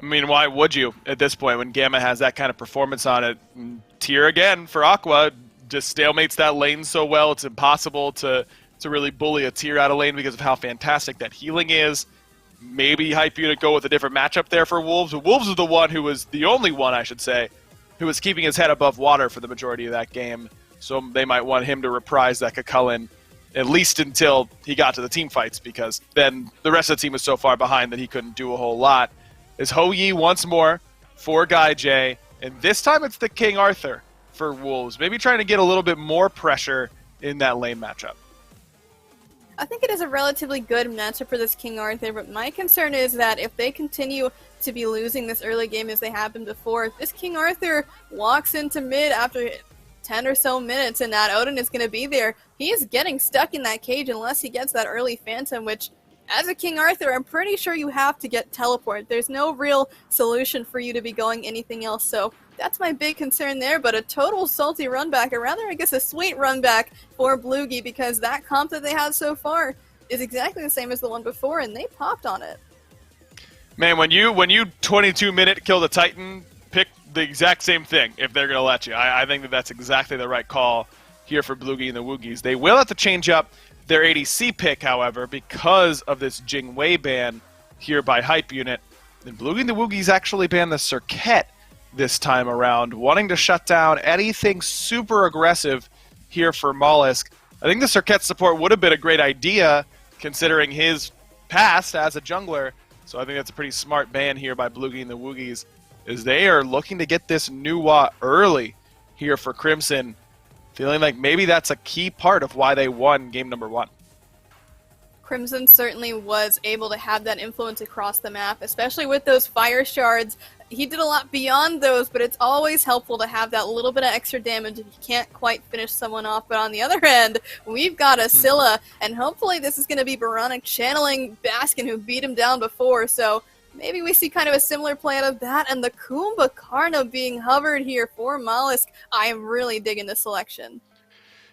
I mean, why would you at this point when Gamma has that kind of performance on it? Tier again for Aqua just stalemates that lane so well, it's impossible to really bully a Tier out of lane because of how fantastic that healing is. Maybe Hype Unit go with a different matchup there for Wolves. Wolves is the one who was the only one, I should say, who was keeping his head above water for the majority of that game. So they might want him to reprise that Chulainn at least until he got to the team fights, because then the rest of the team was so far behind that he couldn't do a whole lot. Is Hou-Yi once more for GuyJ, and this time it's the King Arthur for Wolves, maybe trying to get a little bit more pressure in that lane matchup. I think it is a relatively good matchup for this King Arthur, but my concern is that if they continue to be losing this early game as they have been before, if this King Arthur walks into mid after 10 or so minutes and that Odin is going to be there, he is getting stuck in that cage unless he gets that early Phantom, which as a King Arthur, I'm pretty sure you have to get teleport. There's no real solution for you to be going anything else, so that's my big concern there, but a total salty run back, or rather, I guess a sweet run back for Bloogy, because that comp that they had so far is exactly the same as the one before, and they popped on it. Man, when you 22-minute kill the Titan, pick the exact same thing if they're going to let you. I think that's exactly the right call here for Bloogy and the Woogys. They will have to change up their ADC pick, however, because of this Jing ban here by Hype Unit. And Bloogy and the Woogys actually banned the Circuit this time around, wanting to shut down anything super aggressive here for molluskk. I think the Circuit support would have been a great idea, considering his past as a jungler. So I think that's a pretty smart ban here by Bloogy and the Woogys, as they are looking to get this Nuwa early here for Crimson, feeling like maybe that's a key part of why they won game number 1. Crimson certainly was able to have that influence across the map, especially with those fire shards. He did a lot beyond those, but it's always helpful to have that little bit of extra damage if you can't quite finish someone off. But on the other hand, we've got a Scylla, and hopefully this is going to be oBoronic channeling Baskin, who beat him down before, so maybe we see kind of a similar play out of that, and the Kumbhakarna being hovered here for molluskk. I am really digging the selection.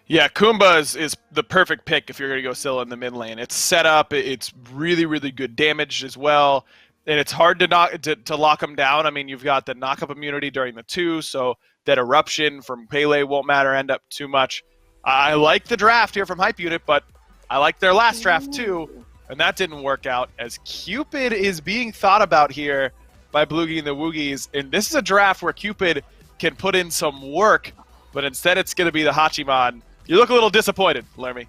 Yeah, Kumba is the perfect pick if you're going to go Scylla in the mid lane. It's set up, it's really, really good damage as well, and it's hard to lock him down. I mean, you've got the knock-up immunity during the 2, so that eruption from Pele won't end up too much. I like the draft here from Hype Unit, but I like their last draft too, and that didn't work out, as Cupid is being thought about here by Bloogy and the Woogys, and this is a draft where Cupid can put in some work, but instead it's going to be the Hachiman. You look a little disappointed, Lermy.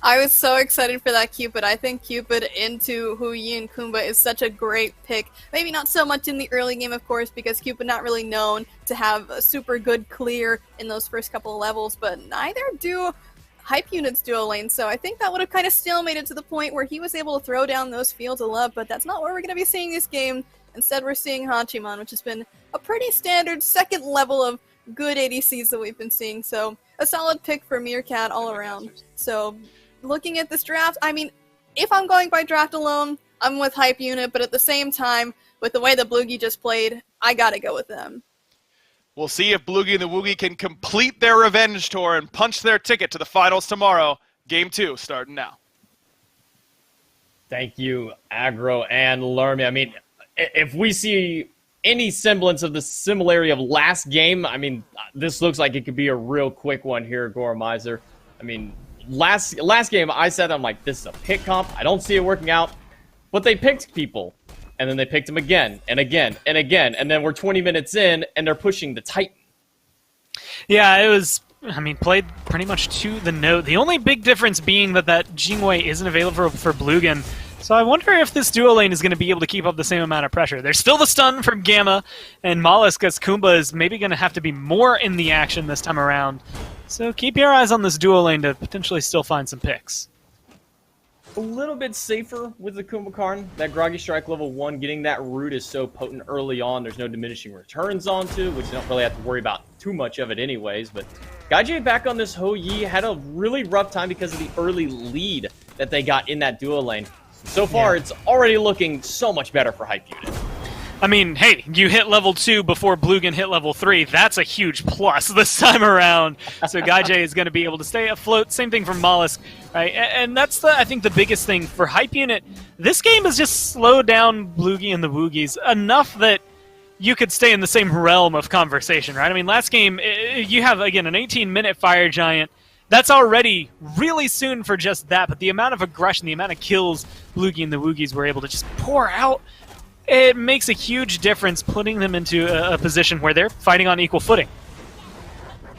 I was so excited for that Cupid. I think Cupid into Hou-Yi and Kumba is such a great pick. Maybe not so much in the early game, of course, because Cupid not really known to have a super good clear in those first couple of levels, but neither do Hype Unit's duo lane, so I think that would have kind of stalemated to the point where he was able to throw down those fields of love, but that's not what we're going to be seeing this game. Instead, we're seeing Hachiman, which has been a pretty standard second level of good ADCs that we've been seeing, so a solid pick for Meerkat all around. So looking at this draft, I mean, if I'm going by draft alone, I'm with Hype Unit, but at the same time, with the way that Bloogy just played, I gotta go with them. We'll see if Bloogy and the Woogys can complete their revenge tour and punch their ticket to the finals tomorrow. Game 2 starting now. Thank you, Aggro and Lermy. I mean, if we see any semblance of the similarity of last game, I mean, this looks like it could be a real quick one here, Goremizer. I mean, last game, I said, I'm like, this is a pick comp. I don't see it working out. But they picked people. And then they picked him again, and again, and again. And then we're 20 minutes in, and they're pushing the Titan. Yeah, it was, I mean, played pretty much to the note. The only big difference being that Jingwei isn't available for Blugin. So I wonder if this duo lane is going to be able to keep up the same amount of pressure. There's still the stun from Gamma, and molluskk as Kumbha is maybe going to have to be more in the action this time around. So keep your eyes on this duo lane to potentially still find some picks. A little bit safer with the Kumbhakarna. That Groggy Strike level 1, getting that root is so potent early on. There's no diminishing returns onto, which you don't really have to worry about too much of it anyways. But GuyJ back on this Ho Yi had a really rough time because of the early lead that they got in that duo lane. So far, It's already looking so much better for Hype Unit. I mean, hey, you hit level 2 before Blugin hit level 3. That's a huge plus this time around. So GuyJ is going to be able to stay afloat. Same thing for molluskk, right? And that's, I think, the biggest thing for Hype Unit. This game has just slowed down Bloogy and the Woogys enough that you could stay in the same realm of conversation, right? I mean, last game, you have, again, an 18-minute Fire Giant. That's already really soon for just that, but the amount of aggression, the amount of kills Bloogy and the Woogys were able to just pour out, it makes a huge difference, putting them into a position where they're fighting on equal footing.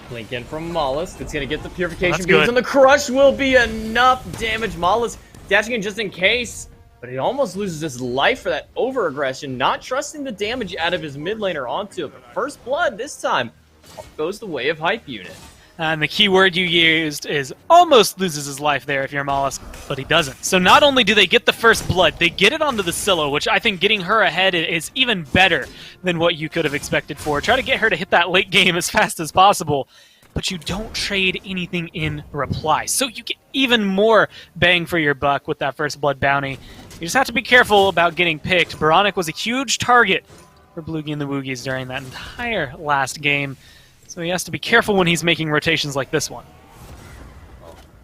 Blink in from molluskk. It's going to get the purification That's beams, good. and the crush will be enough damage. molluskk dashing in just in case, but he almost loses his life for that over-aggression, not trusting the damage out of his mid laner onto it. But first blood this time goes the way of Hype Unit. And the key word you used is almost loses his life there if you're molluskk, but he doesn't. So not only do they get the first blood, they get it onto the Scylla, which I think getting her ahead is even better than what you could have expected for. Try to get her to hit that late game as fast as possible, but you don't trade anything in reply. So you get even more bang for your buck with that first blood bounty. You just have to be careful about getting picked. oBoronic was a huge target for Bloogy and the Woogys during that entire last game. So he has to be careful when he's making rotations like this one.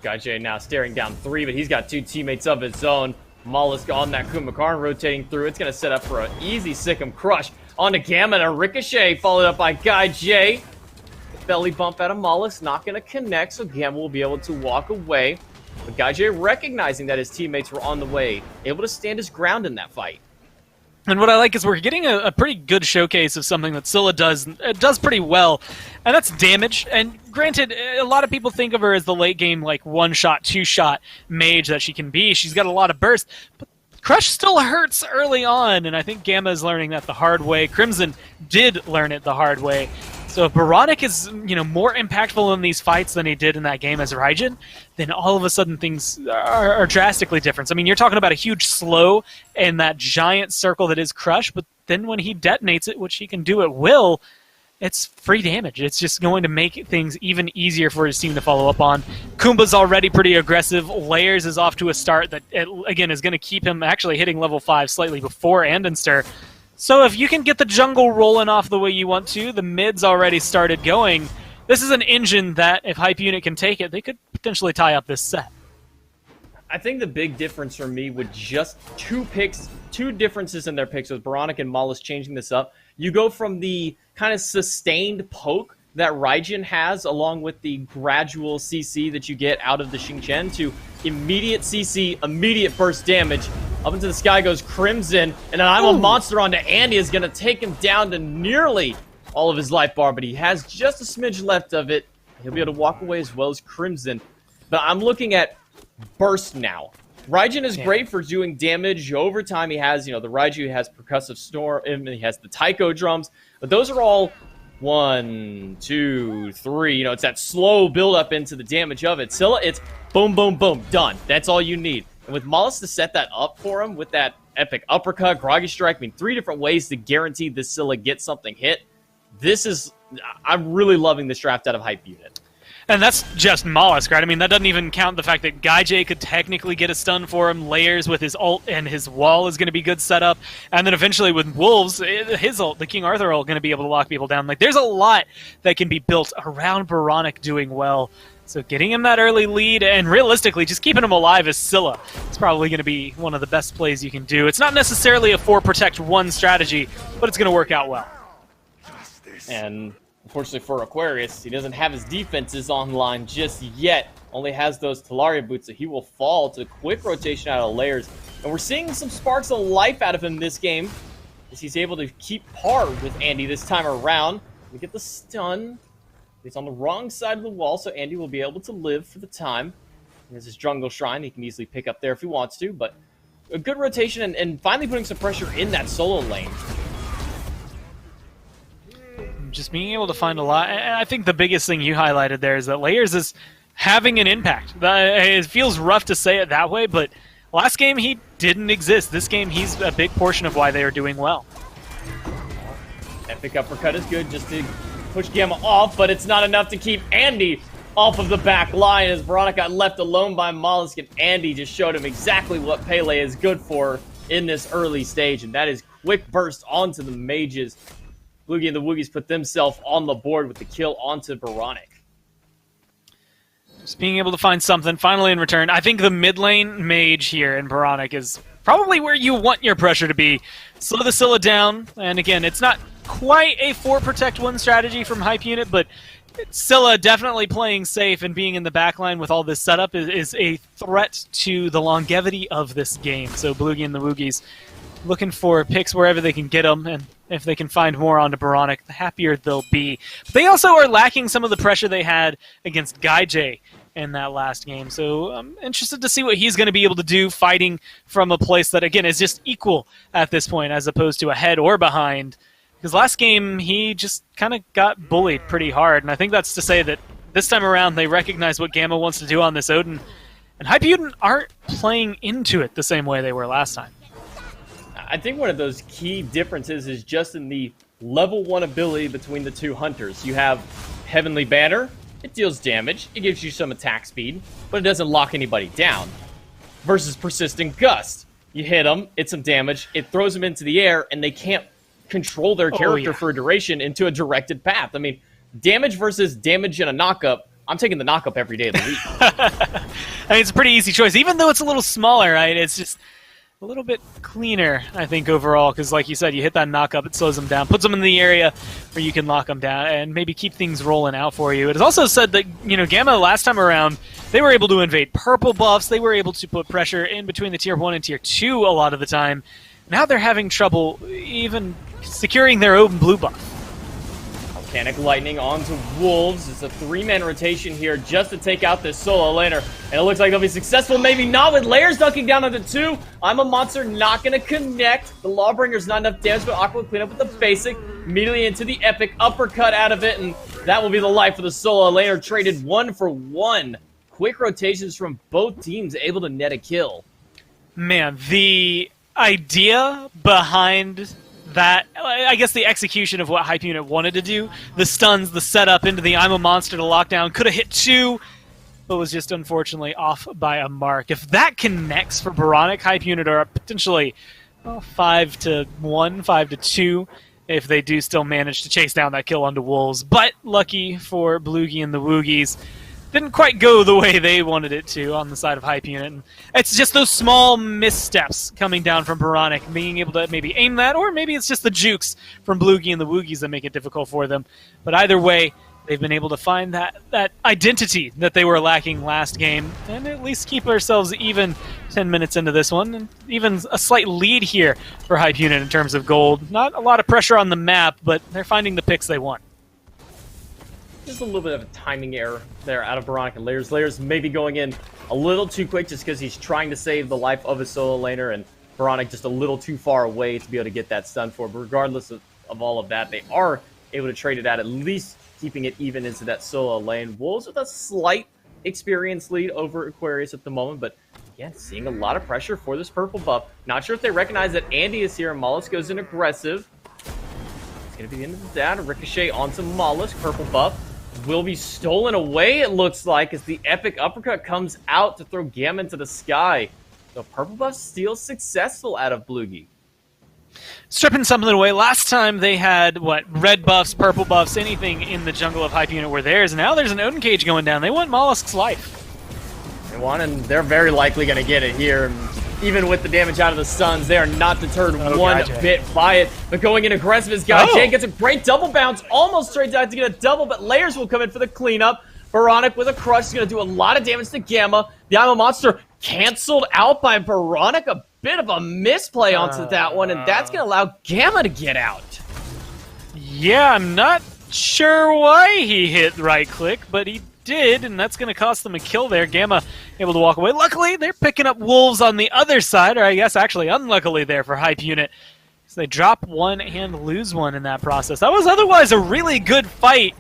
GuyJ now staring down 3, but he's got 2 teammates of his own. molluskk on that Kumbhakarna rotating through. It's going to set up for an easy Sikkim crush onto Gamma, and a ricochet followed up by GuyJ. The belly bump out of molluskk, not going to connect, so Gamma will be able to walk away. But GuyJ recognizing that his teammates were on the way, able to stand his ground in that fight. And what I like is we're getting a pretty good showcase of something that Scylla does pretty well, and that's damage. And granted, a lot of people think of her as the late game, like, one-shot, two-shot mage that she can be. She's got a lot of burst, but Crush still hurts early on, and I think Gamma is learning that the hard way. Crimson did learn it the hard way. So if oBoronic is, more impactful in these fights than he did in that game as Raijin, then all of a sudden things are drastically different. I mean, you're talking about a huge slow in that giant circle that is Crush, but then when he detonates it, which he can do at will, it's free damage. It's just going to make things even easier for his team to follow up on. Kumbha's already pretty aggressive. Layerssss is off to a start that, again, is going to keep him actually hitting level 5 slightly before andinster. So if you can get the jungle rolling off the way you want to, the mid's already started going. This is an engine that, if Hype Unit can take it, they could potentially tie up this set. I think the big difference for me with just 2 picks, 2 differences in their picks with oBoronic and molluskk changing this up. You go from the kind of sustained poke that Raijin has, along with the gradual CC that you get out of the Xing to immediate CC, immediate burst damage. Up into the sky goes Crimson, and then I'm a monster onto Andy is going to take him down to nearly all of his life bar, but he has just a smidge left of it. He'll be able to walk away as well as Crimson. But I'm looking at burst now. Raijin is great for doing damage over time. He has, the Raiju, he has percussive storm, and he has the taiko drums, but those are all 1, 2, 3. It's that slow build up into the damage of it. Scylla, it's boom, boom, boom, done. That's all you need. And with molluskk to set that up for him with that epic uppercut, groggy strike, 3 different ways to guarantee this Scylla gets something hit. I'm really loving this draft out of Hype Unit. And that's just molluskk, right? I mean, that doesn't even count the fact that GuyJ could technically get a stun for him. Layerssss with his ult and his wall is going to be good setup. And then eventually with Wolves, his ult, the King Arthur ult, going to be able to lock people down. Like, there's a lot that can be built around oBoronic doing well. So getting him that early lead and realistically just keeping him alive as Scylla is probably going to be one of the best plays you can do. It's not necessarily a 4-protect-1 strategy, but it's going to work out well. And unfortunately for Aquarius, he doesn't have his defenses online just yet only has those Talaria boots, so he will fall to quick rotation out of Layers. And we're seeing some sparks of life out of him this game, as he's able to keep par with Andy this time around. We get the stun. He's on the wrong side of the wall, so Andy will be able to live for the time. There's his jungle shrine. He can easily pick up there if he wants to, but a good rotation and finally putting some pressure in that solo lane. Just being able to find a lot. And I think the biggest thing you highlighted there is that Layers is having an impact. It feels rough to say it that way, but last game he didn't exist. This game he's a big portion of why they are doing well. Epic uppercut is good just to push Gamma off, but it's not enough to keep Andy off of the back line as Oboronic got left alone by molluskk, and Andy just showed him exactly what Pele is good for in this early stage, and that is quick burst onto the mages. Bloogy and the Woogys put themselves on the board with the kill onto Oboronic. Just being able to find something finally in return. I think the mid lane mage here in Oboronic is probably where you want your pressure to be. Slow the Scylla down, and again, it's not quite a 4 protect 1 strategy from Hype Unit, but Scylla definitely playing safe and being in the backline with all this setup is a threat to the longevity of this game. So Bloogy and the Woogys looking for picks wherever they can get them, and if they can find more onto Oboronic, the happier they'll be. But they also are lacking some of the pressure they had against GuyJ in that last game. So I'm interested to see what he's going to be able to do fighting from a place that, again, is just equal at this point as opposed to ahead or behind. Because last game, he just kind of got bullied pretty hard, and I think that's to say that this time around they recognize what Gamma wants to do on this Odin, and Hype Unit aren't playing into it the same way they were last time. I think one of those key differences is just in the level 1 ability between the two hunters. You have Heavenly Banner, it deals damage, it gives you some attack speed, but it doesn't lock anybody down. Versus Persistent Gust. You hit them, it's some damage, it throws them into the air, and they can't control their character for a duration into a directed path. I mean, damage versus damage in a knockup, I'm taking the knockup every day of the week. I mean, it's a pretty easy choice, even though it's a little smaller, right? It's just a little bit cleaner, I think, overall, because like you said, you hit that knockup, it slows them down, puts them in the area where you can lock them down and maybe keep things rolling out for you. It is also said that, you know, Gamma last time around, they were able to invade purple buffs, they were able to put pressure in between the tier 1 and tier 2 a lot of the time. Now they're having trouble even securing their own blue buff. Volcanic Lightning onto Wolves. It's a 3-man rotation here just to take out this solo laner. And it looks like they'll be successful. Maybe not with Layers ducking down onto 2. I'm a monster, not going to connect. The Lawbringer's not enough damage, but Aqua will clean up with the basic. Immediately into the epic uppercut out of it. And that will be the life of the solo laner. Traded 1 for 1. Quick rotations from both teams, able to net a kill. Man, the idea behind that, I guess the execution of what Hype Unit wanted to do, the stuns, the setup into the I'm a monster to lockdown, could have hit 2, but was just unfortunately off by a mark. If that connects for Oboronic, Hype Unit are potentially 5-1, 5-2, if they do still manage to chase down that kill onto Wolves. But lucky for Bloogy and the Woogys, didn't quite go the way they wanted it to on the side of Hype Unit. And it's just those small missteps coming down from Oboronic, being able to maybe aim that, or maybe it's just the jukes from Bloogy and the Woogys that make it difficult for them. But either way, they've been able to find that identity that they were lacking last game, and at least keep ourselves even 10 minutes into this one, and even a slight lead here for Hype Unit in terms of gold. Not a lot of pressure on the map, but they're finding the picks they want. Just a little bit of a timing error there out of Oboronic and Layers. Layers maybe going in a little too quick just because he's trying to save the life of his solo laner, and Oboronic just a little too far away to be able to get that stun for. But regardless of all of that, they are able to trade it out, at least keeping it even into that solo lane. Wolves with a slight experience lead over Aquarius at the moment, but again, seeing a lot of pressure for this purple buff. Not sure if they recognize that Andy is here, and molluskk goes in aggressive. It's going to be the end of that. A ricochet onto molluskk, purple buff. Will be stolen away, it looks like, as the epic uppercut comes out to throw Gamma into the sky. So purple buff steal successful out of Bloogy. Stripping something away. Last time they had, red buffs, purple buffs, anything in the jungle of Hype Unit were theirs. Now there's an Odin cage going down. They want molluskk's life. They want, and they're very likely going to get it here. Even with the damage out of the stuns, they are not deterred one bit by it. But going in aggressive as GuyJ gets a great double bounce, almost trades out to get a double, but Layers will come in for the cleanup. oBoronic with a crush is going to do a lot of damage to Gamma. The I'm a Monster canceled out by oBoronic. A bit of a misplay onto that one, and that's going to allow Gamma to get out. Yeah, I'm not sure why he hit right click, but he did, and that's going to cost them a kill there. Gamma able to walk away. Luckily, they're picking up wolves on the other side, or I guess actually unluckily there for Hype Unit. So they drop one and lose one in that process. That was otherwise a really good fight.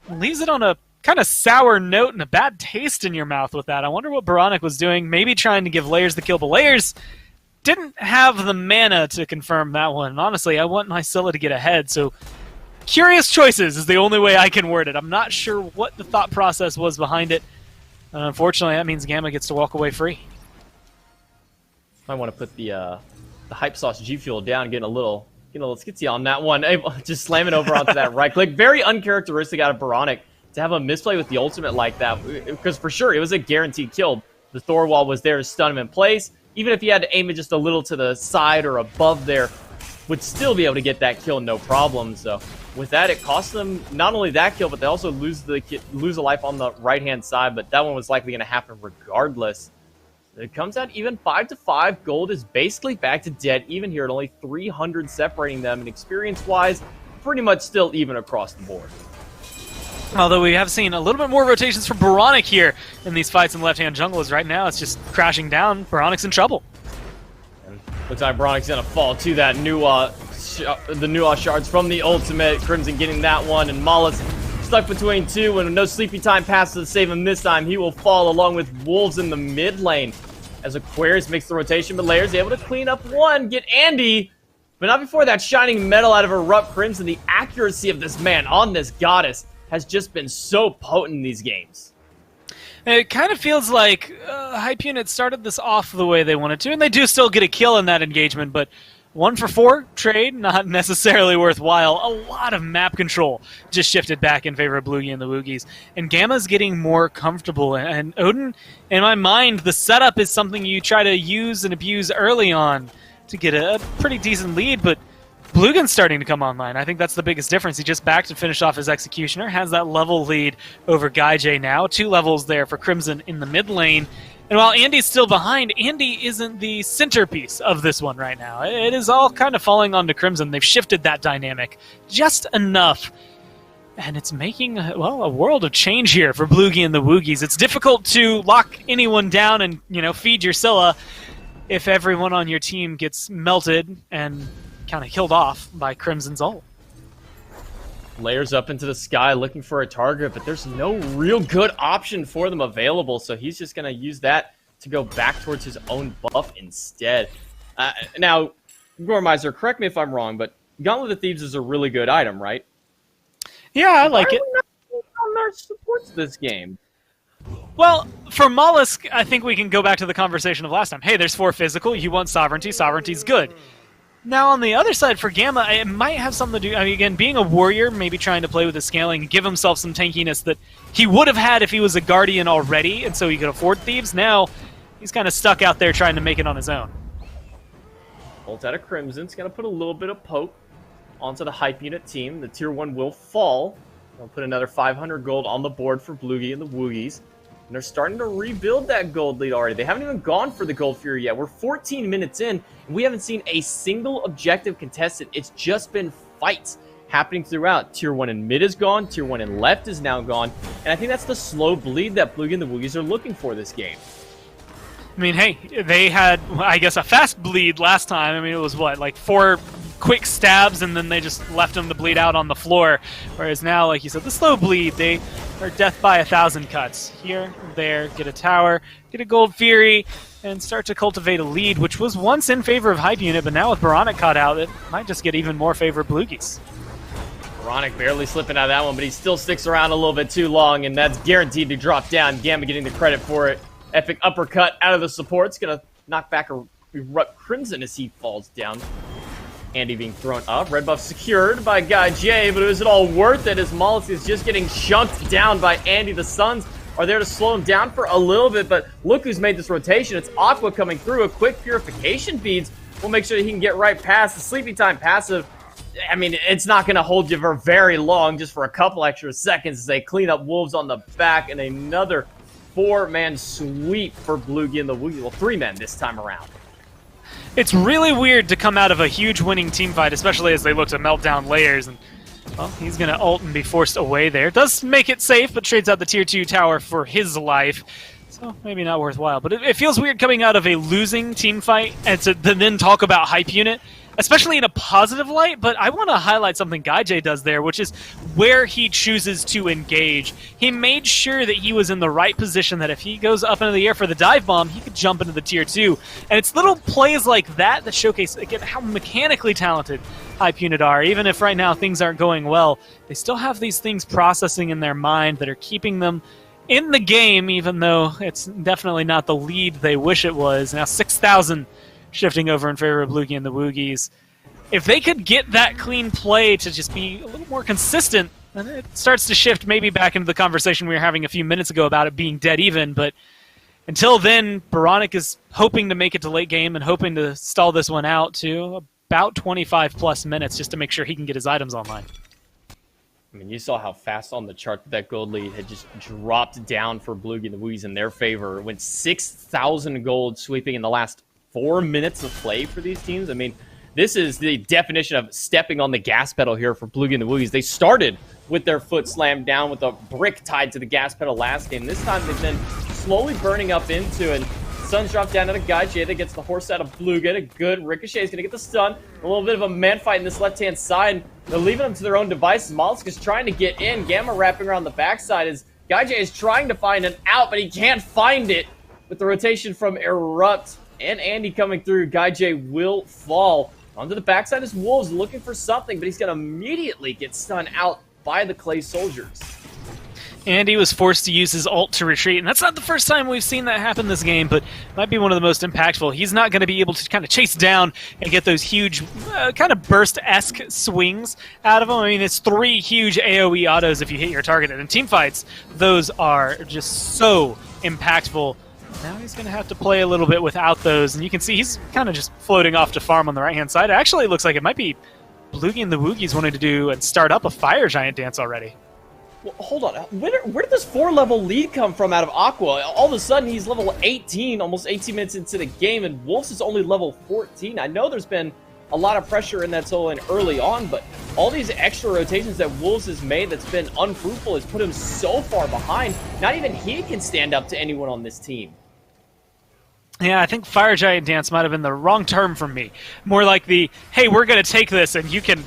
Leaves it on a kind of sour note and a bad taste in your mouth with that. I wonder what oBoronic was doing, maybe trying to give Layers the kill, but Layers didn't have the mana to confirm that one. And honestly, I want my Scylla to get ahead, so curious choices is the only way I can word it. I'm not sure what the thought process was behind it. Unfortunately, that means Gamma gets to walk away free. I want to put the Hype Sauce G Fuel down, getting a little skitsy on that one. Just slamming over onto that right click. Very uncharacteristic out of oBoronic to have a misplay with the ultimate like that, because for sure it was a guaranteed kill. The Thor wall was there to stun him in place. Even if he had to aim it just a little to the side or above there, would still be able to get that kill no problem. So with that, it cost them not only that kill, but they also lose a life on the right-hand side, but that one was likely going to happen regardless. It comes out even 5-5. Gold is basically back to dead even here at only 300 separating them, and experience-wise, pretty much still even across the board. Although we have seen a little bit more rotations from oBoronic here in these fights in the left-hand jungle, as right now it's just crashing down. oBoronic's in trouble. And looks like oBoronic's going to fall to that the Nuwa shards from the ultimate. Crimson getting that one, and molluskk stuck between two, and no sleepy time passes to save him this time. He will fall along with wolves in the mid lane as Aquarius makes the rotation, but Layers able to clean up one, get Andy, but not before that shining metal out of ErupTCrimson. The accuracy of this man on this goddess has just been so potent in these games. It kind of feels like Hype Unit started this off the way they wanted to, and they do still get a kill in that engagement, but 1-for-4 trade, not necessarily worthwhile. A lot of map control just shifted back in favor of Bloogy and the Woogys. And Gamma's getting more comfortable. And Odin, in my mind, the setup is something you try to use and abuse early on to get a pretty decent lead, but Blugin's starting to come online. I think that's the biggest difference. He just backed and finished off his Executioner, has that level lead over GuyJ now. 2 levels there for Crimson in the mid lane. And while Andy's still behind, Andy isn't the centerpiece of this one right now. It is all kind of falling onto Crimson. They've shifted that dynamic just enough. And it's making, well, a world of change here for Bloogy and the Woogys. It's difficult to lock anyone down and, feed your Scylla if everyone on your team gets melted and kind of killed off by Crimson's ult. Layers up into the sky looking for a target, but there's no real good option for them available, so he's just going to use that to go back towards his own buff instead. Now, Gormizer, correct me if I'm wrong, but Gauntlet of Thieves is a really good item, right? Yeah, I like it. Why supports this game? Well, for molluskk, I think we can go back to the conversation of last time. Hey, there's 4 physical, you want sovereignty, sovereignty's good. Now, on the other side, for Gamma, it might have something to do... I mean, again, being a warrior, maybe trying to play with his scaling, give himself some tankiness that he would have had if he was a Guardian already, and so he could afford Thieves. Now, he's kind of stuck out there trying to make it on his own. Ult out of Crimson's going to put a little bit of poke onto the Hype Unit team. The Tier 1 will fall. They'll put another 500 gold on the board for Bloogy and the Woogys. And they're starting to rebuild that gold lead already. They haven't even gone for the Gold Fury yet. We're 14 minutes in, and we haven't seen a single objective contested. It's just been fights happening throughout. Tier 1 in mid is gone. Tier 1 in left is now gone. And I think that's the slow bleed that Bloogy and the Woogys are looking for this game. I mean, hey, they had, I guess, a fast bleed last time. I mean, it was, what, like 4 quick stabs, and then they just left them to bleed out on the floor. Whereas now, like you said, the slow bleed, they are death by 1,000 cuts. Here, there, get a tower, get a Gold Fury, and start to cultivate a lead, which was once in favor of Hype Unit, but now with oBoronic caught out, it might just get even more favor of Bloogies. oBoronic barely slipping out of that one, but he still sticks around a little bit too long, and that's guaranteed to drop down. Gamma getting the credit for it. Epic uppercut out of the support. It's going to knock back a ErupTCrimson as he falls down. Andy being thrown up. Red buff secured by GuyJ, but is it all worth it as molluskk is just getting chunked down by Andy? The Suns are there to slow him down for a little bit, but look who's made this rotation. It's Aqua coming through. A quick purification beads will make sure that he can get right past the sleepy time passive. I mean, it's not going to hold you for very long, just for a couple extra seconds as they clean up Wolves on the back, and another 4-man sweep for Blugin and the Woogys. Well, 3 men this time around. It's really weird to come out of a huge winning team fight, especially as they look to melt down layers. And well, he's going to ult and be forced away there. Does make it safe, but trades out the tier 2 tower for his life. So maybe not worthwhile. But it feels weird coming out of a losing team fight and to then talk about hype unit, especially in a positive light. But I want to highlight something GuyJ does there, which is where he chooses to engage. He made sure that he was in the right position, that if he goes up into the air for the dive bomb, he could jump into the tier 2. And it's little plays like that that showcase, again, how mechanically talented hype unit are. Even if right now things aren't going well, they still have these things processing in their mind that are keeping them in the game, even though it's definitely not the lead they wish it was. Now 6,000 shifting over in favor of Blugin and the Woogys. If they could get that clean play to just be a little more consistent, then it starts to shift maybe back into the conversation we were having a few minutes ago about it being dead even. But until then, oBoronic is hoping to make it to late game and hoping to stall this one out to about 25 plus minutes just to make sure he can get his items online. I mean, you saw how fast on the chart that gold lead had just dropped down for Blugin and the Woogys in their favor. It went 6,000 gold sweeping in the last 4 minutes of play for these teams. I mean, this is the definition of stepping on the gas pedal here for Blugin and the Woogys. They started with their foot slammed down with a brick tied to the gas pedal last game. This time they've been slowly burning up into it. Sun's dropped down to the GuyJ that gets the horse out of Blugin. A good ricochet is going to get the stun. A little bit of a man fight in this left-hand side. They're leaving them to their own devices. molluskk is trying to get in. Gamma wrapping around the backside as GuyJ is trying to find an out, but he can't find it. With the rotation from Erupt and Andy coming through, GuyJ will fall. Onto the backside is Wolves looking for something, but he's going to immediately get stunned out by the Clay soldiers. Andy was forced to use his ult to retreat, and that's not the first time we've seen that happen this game, but might be one of the most impactful. He's not going to be able to kind of chase down and get those huge, kind of burst-esque swings out of him. I mean, it's 3 huge AoE autos if you hit your target, and in teamfights, those are just so impactful. Now he's going to have to play a little bit without those, and you can see he's kind of just floating off to farm on the right-hand side. It actually looks like it might be Blugin and the Woogys wanting to do and start up a fire giant dance already. Well, hold on. Where did this 4-level lead come from out of Aqua? All of a sudden, he's level 18, almost 18 minutes into the game, and Wolves is only level 14. I know there's been a lot of pressure in that solo lane early on, but all these extra rotations that Wolves has made that's been unfruitful has put him so far behind. Not even he can stand up to anyone on this team. Yeah, I think Fire Giant Dance might have been the wrong term for me. More like the, hey, we're going to take this and you can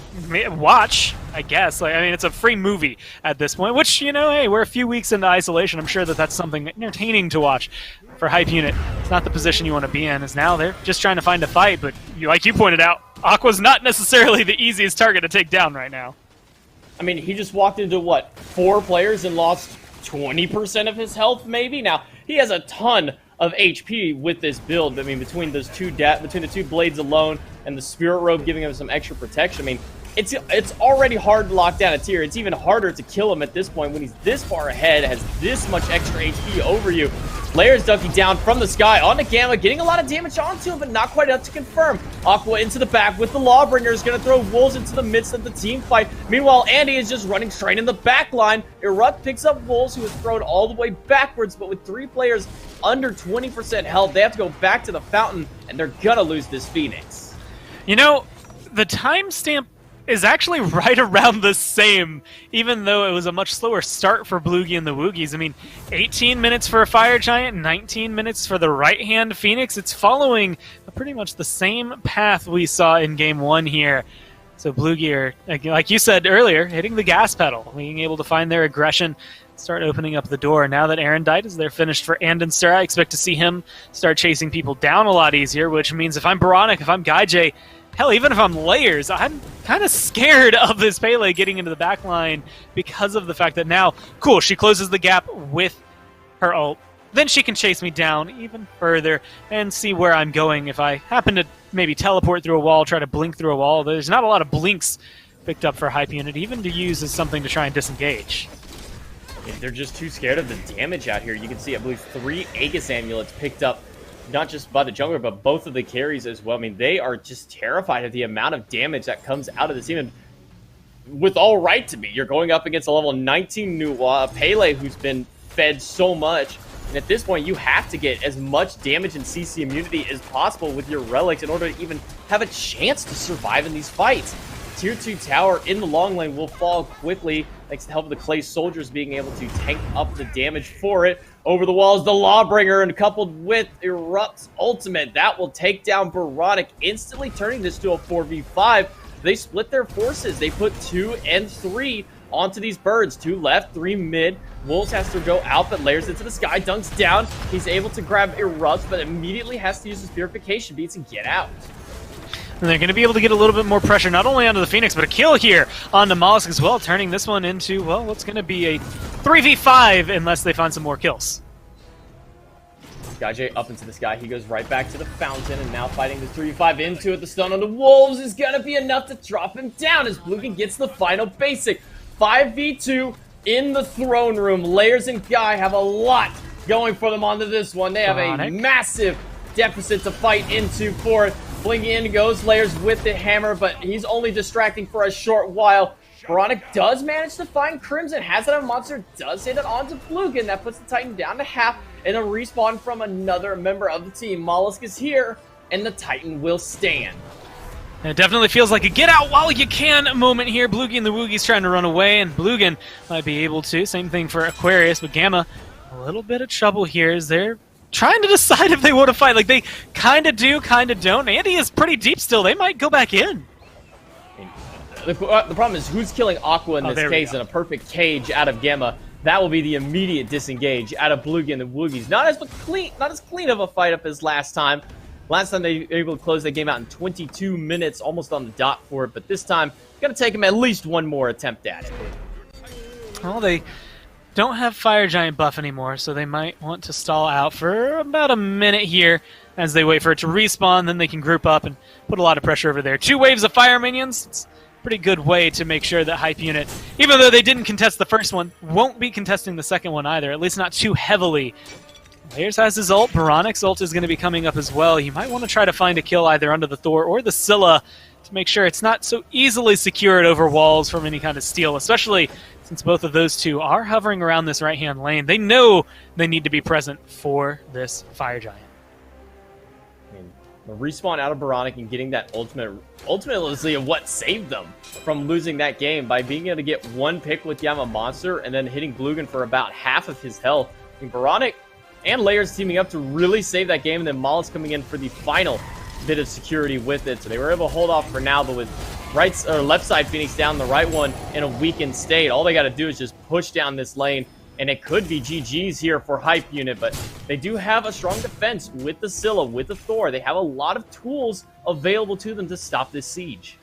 watch, I guess. Like, I mean, it's a free movie at this point, which, you know, hey, we're a few weeks into isolation. I'm sure that that's something entertaining to watch for Hype Unit. It's not the position you want to be in, is now they're just trying to find a fight, but like you pointed out, Aqua's not necessarily the easiest target to take down right now. I mean, he just walked into, what, 4 players and lost 20% of his health, maybe? Now, he has a ton of HP with this build. I mean, between those between the 2 blades alone and the spirit robe giving him some extra protection, I mean, it's already hard to lock down a tier. It's even harder to kill him at this point when he's this far ahead, has this much extra HP over you. Layerssss dunking down from the sky onto Gamma, getting a lot of damage onto him, but not quite enough to confirm. Aqua into the back with the Lawbringer is going to throw Wolves into the midst of the team fight. Meanwhile, Andy is just running straight in the back line. Erupt picks up Wolves, who is thrown all the way backwards, but with 3 players under 20% health, they have to go back to the fountain, and they're going to lose this Phoenix. You know, the timestamp is actually right around the same, even though it was a much slower start for Blugin and the Woogys. I mean, 18 minutes for a Fire Giant, 19 minutes for the right-hand Phoenix. It's following pretty much the same path we saw in Game 1 here. So Blugin are, like you said earlier, hitting the gas pedal, being able to find their aggression, start opening up the door. Now that Erendite is there finished for andinster, I expect to see him start chasing people down a lot easier, which means if I'm oBoronic, if I'm GuyJ, hell, even if I'm Layers, I'm kind of scared of this Pele getting into the back line because of the fact that now, cool, she closes the gap with her ult. Then she can chase me down even further and see where I'm going. If I happen to maybe teleport through a wall, try to blink through a wall, there's not a lot of blinks picked up for Hype Unit, even to use as something to try and disengage. They're just too scared of the damage out here. You can see, I believe, 3 Aegis Amulets picked up not just by the jungler, but both of the carries as well. I mean, they are just terrified of the amount of damage that comes out of this team. And with all right to be, you're going up against a level 19 Nuwa, Pele, who's been fed so much. And at this point, you have to get as much damage and CC immunity as possible with your relics in order to even have a chance to survive in these fights. Tier 2 tower in the long lane will fall quickly, thanks to the help of the Clay soldiers being able to tank up the damage for it. Over the walls, the Lawbringer, and coupled with Erupt's ultimate, that will take down Boronic, instantly turning this to a 4v5. They split their forces. They put 2 and 3 onto these birds. 2 left, 3 mid. Wolves has to go out, but Layers into the sky, dunks down. He's able to grab Erupt, but immediately has to use his purification beats and get out. And they're going to be able to get a little bit more pressure, not only onto the Phoenix, but a kill here on the molluskk as well, turning this one into, well, what's going to be a 3v5 unless they find some more kills. GuyJ up into the sky. He goes right back to the fountain, and now fighting the 3v5 into it. The stun on the Wolves is going to be enough to drop him down as Blugin gets the final basic. 5v2 in the throne room. Layers and Guy have a lot going for them onto this one. They have a massive deficit to fight into for it. Blugin goes, Layers with the hammer, but he's only distracting for a short while. Boronic does manage to find Crimson, has it on a monster, does hit it onto Blugin. That puts the Titan down to half, and a respawn from another member of the team. molluskk is here, and the Titan will stand. And it definitely feels like a get out while you can moment here. Bloogy and the Woogys trying to run away, and Blugin might be able to. Same thing for Aquarius, but Gamma, a little bit of trouble here as they're trying to decide if they want to fight. Like, they kind of do, kind of don't. Andy is pretty deep still. They might go back in. The problem is who's killing Aqua in this case in a perfect cage out of Gamma. That will be the immediate disengage out of Bloogy and the Woogys. Not as clean of a fight up as last time. Last time they were able to close that game out in 22 minutes, almost on the dot for it. But this time, going to take them at least one more attempt at it. Well, they don't have Fire Giant buff anymore, so they might want to stall out for about a minute here as they wait for it to respawn. Then they can group up and put a lot of pressure over there. 2 waves of fire minions. It's a pretty good way to make sure that Hype Unit, even though they didn't contest the first one, won't be contesting the second one either, at least not too heavily. Layers has his ult. Boronic's ult is going to be coming up as well. You might want to try to find a kill either under the Thor or the Scylla to make sure it's not so easily secured over walls from any kind of steal, especially since both of those two are hovering around this right-hand lane. They know they need to be present for this Fire Giant. I mean, the respawn out of Boronic and getting that ultimately what saved them from losing that game by being able to get one pick with Yama Monster and then hitting Blugin for about half of his health. I mean, Boronic and Layers teaming up to really save that game, and then molluskk coming in for the final bit of security with it. So they were able to hold off for now, but with left side Phoenix down, the right one in a weakened state, all they got to do is just push down this lane, and it could be GG's here for Hype Unit, but they do have a strong defense with the Scylla, with the Thor. They have a lot of tools available to them to stop this siege.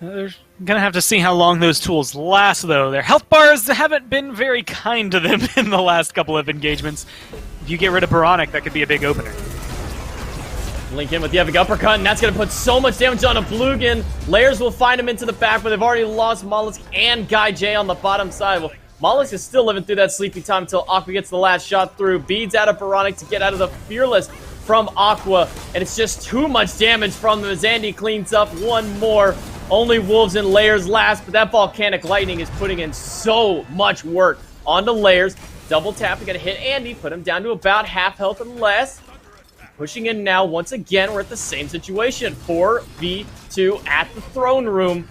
They're going to have to see how long those tools last, though. Their health bars haven't been very kind to them in the last couple of engagements. If you get rid of Boronic, that could be a big opener. Link in with the epic uppercut, and that's going to put so much damage on a Blugin. Layers will find him into the back, but they've already lost molluskk and GuyJ on the bottom side. Well, molluskk is still living through that sleepy time until Aqua gets the last shot through. Beads out of Boronic to get out of the Fearless from Aqua, and it's just too much damage from them as Andy cleans up one more. Only Wolves and Layers last, but that Volcanic Lightning is putting in so much work onto Layers. Double tap, we gotta hit Andy, put him down to about half health and less. Pushing in now, once again, we're at the same situation. 4v2 at the throne room.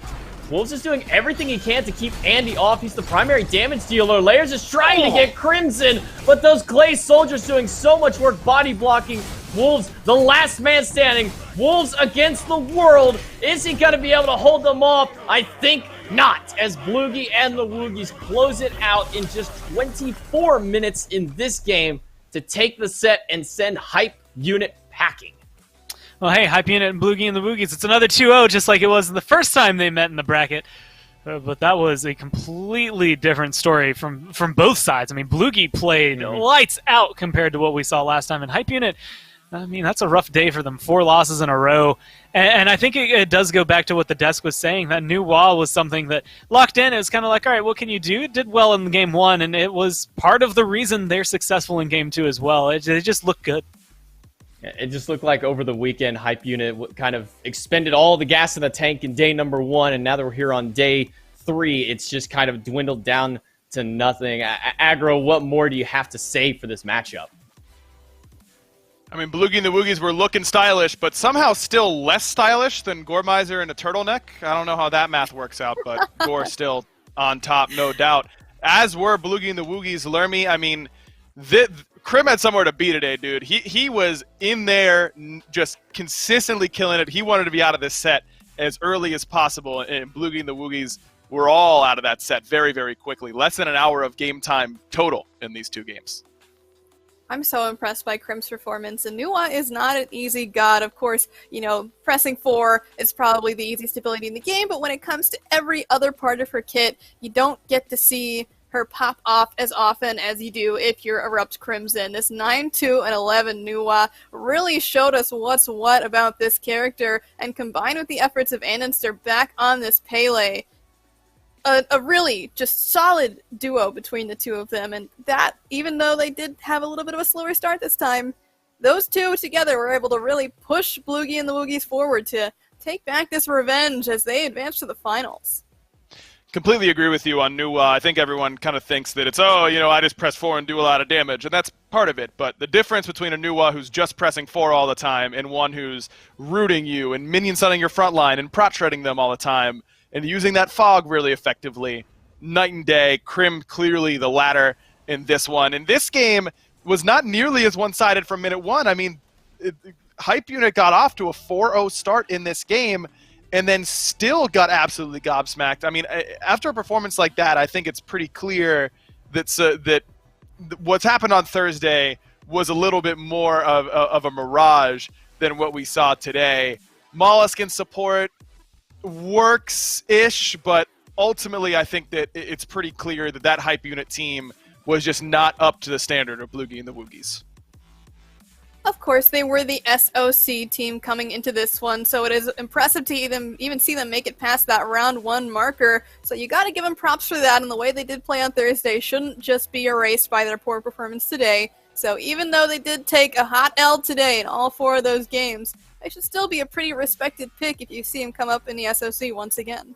Wolves is doing everything he can to keep Andy off. He's the primary damage dealer. Layers is trying to get Crimson, but those Clay soldiers doing so much work body blocking. Wolves, the last man standing. Wolves against the world. Is he going to be able to hold them off? I think not, as Bloogy and the Woogys close it out in just 24 minutes in this game to take the set and send Hype Unit packing. Well, hey, Hype Unit and Bloogy and the Woogys, it's another 2-0 just like it was the first time they met in the bracket. But that was a completely different story from both sides. I mean, Bloogy played lights out compared to what we saw last time. And Hype Unit, I mean, that's a rough day for them. 4 losses in a row. And I think it does go back to what the desk was saying. That new wall was something that locked in. It was kind of like, all right, what can you do? It did well in game 1, and it was part of the reason they're successful in game 2 as well. They just look good. It just looked like over the weekend, Hype Unit kind of expended all the gas in the tank in day number 1, and now that we're here on day 3, it's just kind of dwindled down to nothing. Aggro, what more do you have to say for this matchup? I mean, Bloogy and the Woogys were looking stylish, but somehow still less stylish than Goremizer in a turtleneck. I don't know how that math works out, but Gore still on top, no doubt. As were Bloogy and the Woogys. Lermy, I mean, Crim had somewhere to be today, dude. He was in there just consistently killing it. He wanted to be out of this set as early as possible, and Bloogy and the Woogys were all out of that set very, very quickly. Less than an hour of game time total in these 2 games. I'm so impressed by Crim's performance, and Nuwa is not an easy god. Of course, you know, pressing 4 is probably the easiest ability in the game, but when it comes to every other part of her kit, you don't get to see her pop off as often as you do if you're ErupTCrimson. This 9-2 and 11 Nuwa really showed us what's what about this character, and combined with the efforts of andinster back on this Pele, a really just solid duo between the 2 of them, and that, even though they did have a little bit of a slower start this time, those 2 together were able to really push Bloogy and the Woogys forward to take back this revenge as they advance to the finals. Completely agree with you on Nuwa. I think everyone kind of thinks that it's, oh, you know, I just press 4 and do a lot of damage, and that's part of it. But the difference between a Nuwa who's just pressing 4 all the time and one who's rooting you and minion stunning your front line and prot shredding them all the time and using that fog really effectively, night and day. Crim clearly the latter in this one. And this game was not nearly as one-sided from minute 1. I mean, Hype Unit got off to a 4-0 start in this game, and then still got absolutely gobsmacked. I mean, after a performance like that, I think it's pretty clear that that what's happened on Thursday was a little bit more of a mirage than what we saw today. molluskk in support works-ish, but ultimately I think that it's pretty clear that that Hype Unit team was just not up to the standard of Bloogy and the Woogys. Of course, they were the SOC team coming into this one, so it is impressive to even see them make it past that round 1 marker. So you got to give them props for that, and the way they did play on Thursday shouldn't just be erased by their poor performance today. So even though they did take a hot L today in all 4 of those games, they should still be a pretty respected pick if you see them come up in the SOC once again.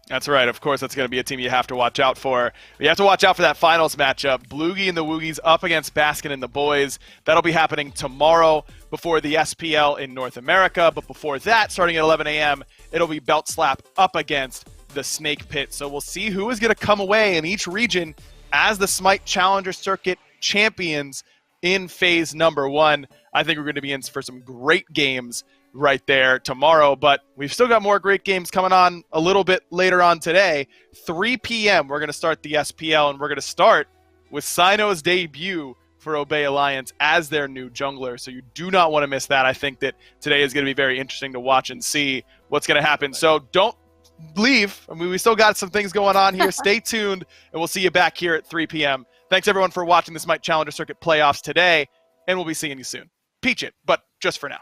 That's right. Of course, that's going to be a team you have to watch out for. You have to watch out for that finals matchup. Bloogy and the Woogys up against Baskin and the boys. That'll be happening tomorrow before the SPL in North America. But before that, starting at 11 a.m., it'll be Belt Slap up against the Snake Pit. So we'll see who is going to come away in each region as the Smite Challenger Circuit champions in phase number 1. I think we're going to be in for some great games right there tomorrow, but we've still got more great games coming on a little bit later on today. 3 p.m. we're going to start the SPL, and we're going to start with Sino's debut for Obey Alliance as their new jungler, so you do not want to miss that. I think that today is going to be very interesting to watch and see what's going to happen, so don't leave. I mean, we still got some things going on here. Stay tuned, and we'll see you back here at 3 p.m. Thanks, everyone, for watching the Smite Challenger Circuit playoffs today, and we'll be seeing you soon. Peach it, but just for now.